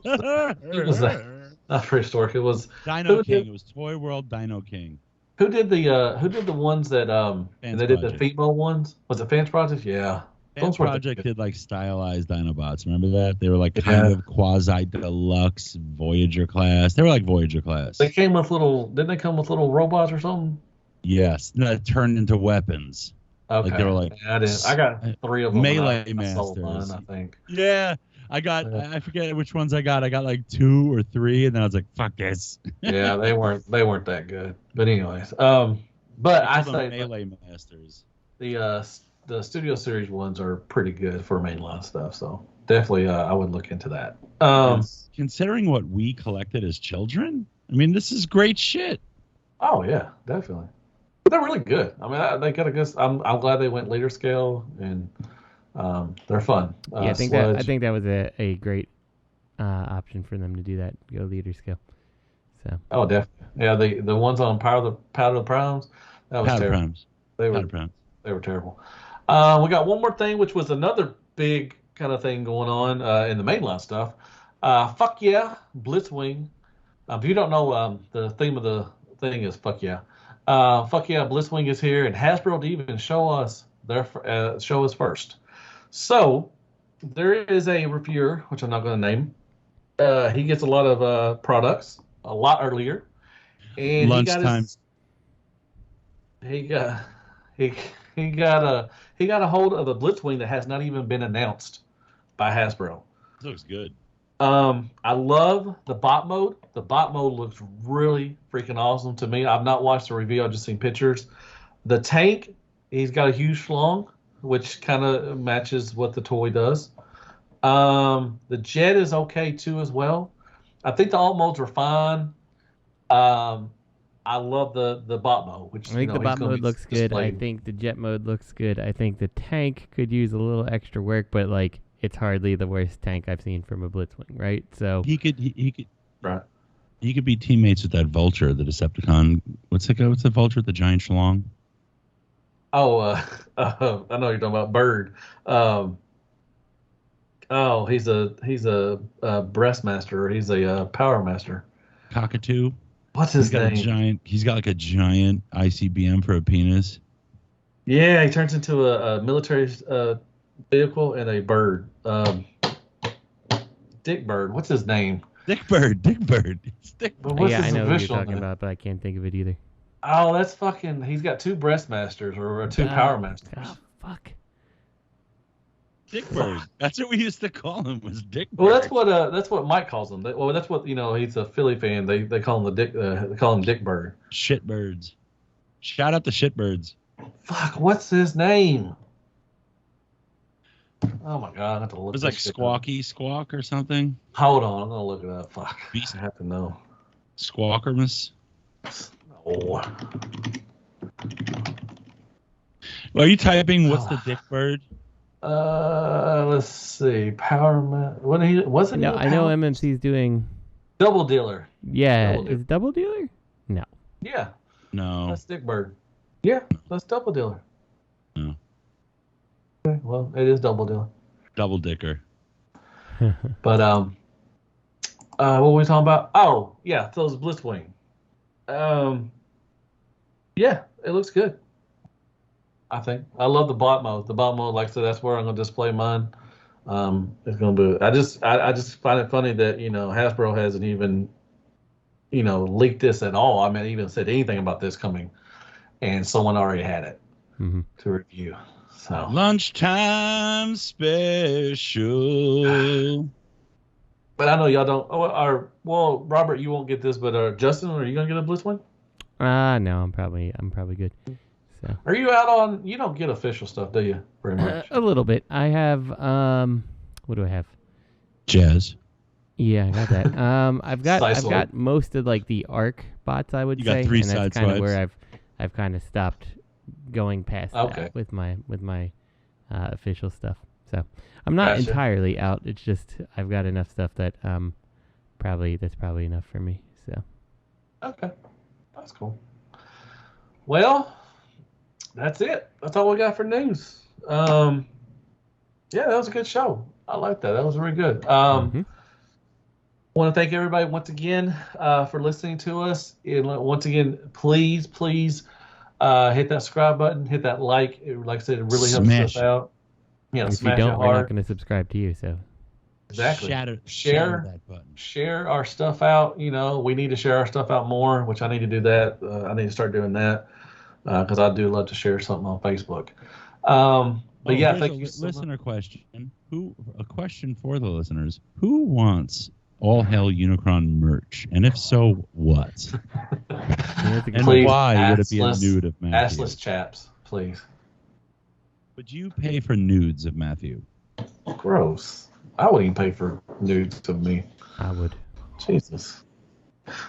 was that? Not prehistoric. It was Dino King. It was Toy World Dino King. Who did the ones that Fans they did Project. the female ones? Was it Fans Project? Yeah. Fans Those were Project good. did like stylized Dinobots. Remember that? They were like kind of quasi deluxe Voyager class. They were like Voyager class. They came with didn't they come with little robots or something? Yes, that turned into weapons. Okay. Like they were like I didn't. I got 3 of them. Melee I sold Masters. mine, I think. Yeah, I got. I forget which ones I got. I got like 2 or 3, and then I was like, "Fuck this." Yeah, they weren't that good. But anyways, but I say Melee Masters. the Studio Series ones are pretty good for mainline stuff. So definitely, I would look into that. Considering what we collected as children, I mean, this is great shit. Oh yeah, definitely. But they're really good. I mean, they got a good. I'm glad they went leader scale, and they're fun. Yeah, I think Sludge. that was a great option for them to do that. Go leader scale. So. Oh, definitely. Yeah, the ones on Powder of the Primes. That was terrible. Primes. They were terrible. We got one more thing, which was another big kind of thing going on in the mainline stuff. Fuck yeah, Blitzwing. If you don't know, the theme of the thing is fuck yeah. Fuck yeah, Blitzwing is here, and Hasbro didn't even show us first. So there is a reviewer, which I'm not going to name. He gets a lot of products a lot earlier, and Lunchtime. he got a hold of a Blitzwing that has not even been announced by Hasbro. Looks good. I love the bot mode. The bot mode looks really freaking awesome to me. I've not watched the review. I've just seen pictures. The tank, he's got a huge schlong, which kind of matches what the toy does. The jet is okay too as well. I think the alt modes are fine. I love the bot mode, which I think the bot mode looks good. I think the jet mode looks good. I think the tank could use a little extra work, but like it's hardly the worst tank I've seen from a Blitzwing, right? So he could right. He could be teammates with that Vulture, the Decepticon. What's the Vulture, the giant schlong? Oh, I know what you're talking about Bird. He's a breast master. Or he's a power master. Cockatoo. What's his name? He's got like a giant ICBM for a penis. Yeah, he turns into a military vehicle and a bird. Dick Bird. What's his name? Dick Bird. It's Dick Bird. But what's yeah, his I know what you're official talking name? about, but I can't think of it either. Oh, that's fucking. He's got 2 breast masters or 2 power masters. Oh, fuck. Dickbird. That's what we used to call him. Was Dickbird. Well, that's what Mike calls him. Well, that's what he's a Philly fan. They call him they call him Dickbird. Shitbirds. Shout out to Shitbirds. Fuck, what's his name? Oh my god, I have to look. It was like Squawky Squawk or something. Hold on, I'm gonna look it up. Fuck, Beast. I have to know. Squawkermus. Oh. Are you typing? What's the Dickbird? Let's see. Power Man. Wasn't he? No, I know MMC's doing. Double Dealer. Yeah, Double Dealer. is Double Dealer? No. Yeah, No. that's Dickbird. Yeah, that's Double Dealer. No. Okay, well, it is Double Dealer. Double Dicker. But what were we talking about? Oh, yeah, so it's Blitzwing. Yeah, it looks good. I think I love the bot mode. The bot mode, like I said, that's where I'm gonna display mine. It's gonna be. I just find it funny that Hasbro hasn't even leaked this at all. I mean, even said anything about this coming, and someone already had it to review. So Lunchtime special. But I know y'all don't. Well, Robert, you won't get this, but Justin, are you gonna get a Blitzwing? No, I'm probably good. So. Are you out on? You don't get official stuff, do you? Very much. A little bit. I have what do I have? Jazz. Yeah, I got that. I've got most of like the ARC bots, I would say, got 3 and that's side kind of swipes. where I've kind of stopped going past that with my official stuff. So I'm not entirely out. It's just I've got enough stuff that that's probably enough for me. So Okay, that's cool. Well, that's it. That's all we got for news. Yeah, that was a good show. I like that. That was really good. Want to thank everybody once again for listening to us. And once again, please hit that subscribe button, hit that like. Like I said, it really helps us out. If smash you don't, it we're hard. not going to subscribe to you. So Exactly. Shatter that button. Share our stuff out. We need to share our stuff out more, which I need to do that. I need to start doing that because I do love to share something on Facebook. But yeah, thank you so listener much. Question. A question for the listeners. Who wants all Hell Unicron merch? And if so, what? And please, why would it be a nude of Matthew? Assless chaps, please. Would you pay for nudes of Matthew? Gross. I wouldn't even pay for nudes of me. I would. Jesus.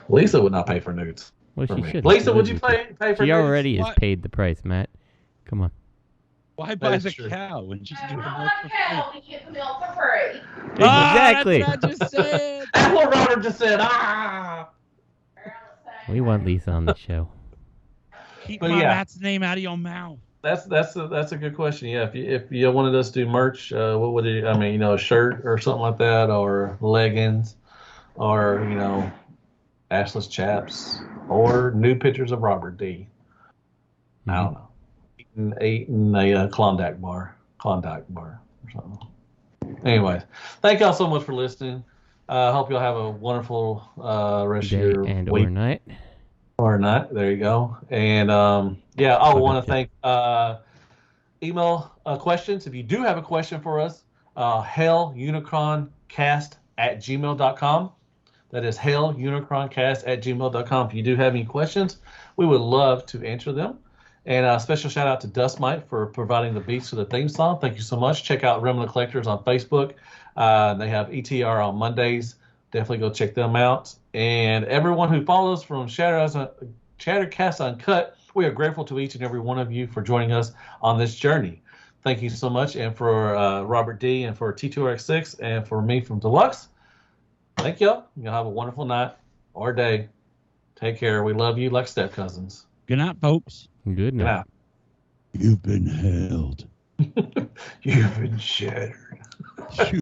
Lisa would not pay for nudes. Well, she should. Lisa, would you pay for nudes? She already has paid the price, Matt. Come on. Why buy the cow when she's doing the milk for free? We get the milk for free. Exactly. That's what I just said. That's what Robert just said. Ah. We want Lisa on the show. Keep Matt's name out of your mouth. That's a good question. Yeah, if you wanted us to do merch, what would it? I mean, a shirt or something like that, or leggings, or assless chaps, or nude pictures of Robert D. I don't know. Eating a Klondike bar or something. Anyways, thank y'all so much for listening. Hope y'all have a wonderful rest of your and week. or night. Or not. There you go. And I want to thank email questions. If you do have a question for us, Hailunicroncast@gmail.com. That is Hailunicroncast@gmail.com. If you do have any questions, we would love to answer them. And a special shout out to Dustmightz for providing the beats for the theme song. Thank you so much. Check out Remnant Collectors on Facebook. They have ETR on Mondays. Definitely go check them out. And everyone who follows from Shattered Cast Uncut, we are grateful to each and every one of you for joining us on this journey. Thank you so much. And for Robert D. and for T2RX6 and for me from Deluxe, thank y'all. Y'all have a wonderful night or day. Take care. We love you like step cousins. Good night, folks. Good night. You've been held. You've been shattered.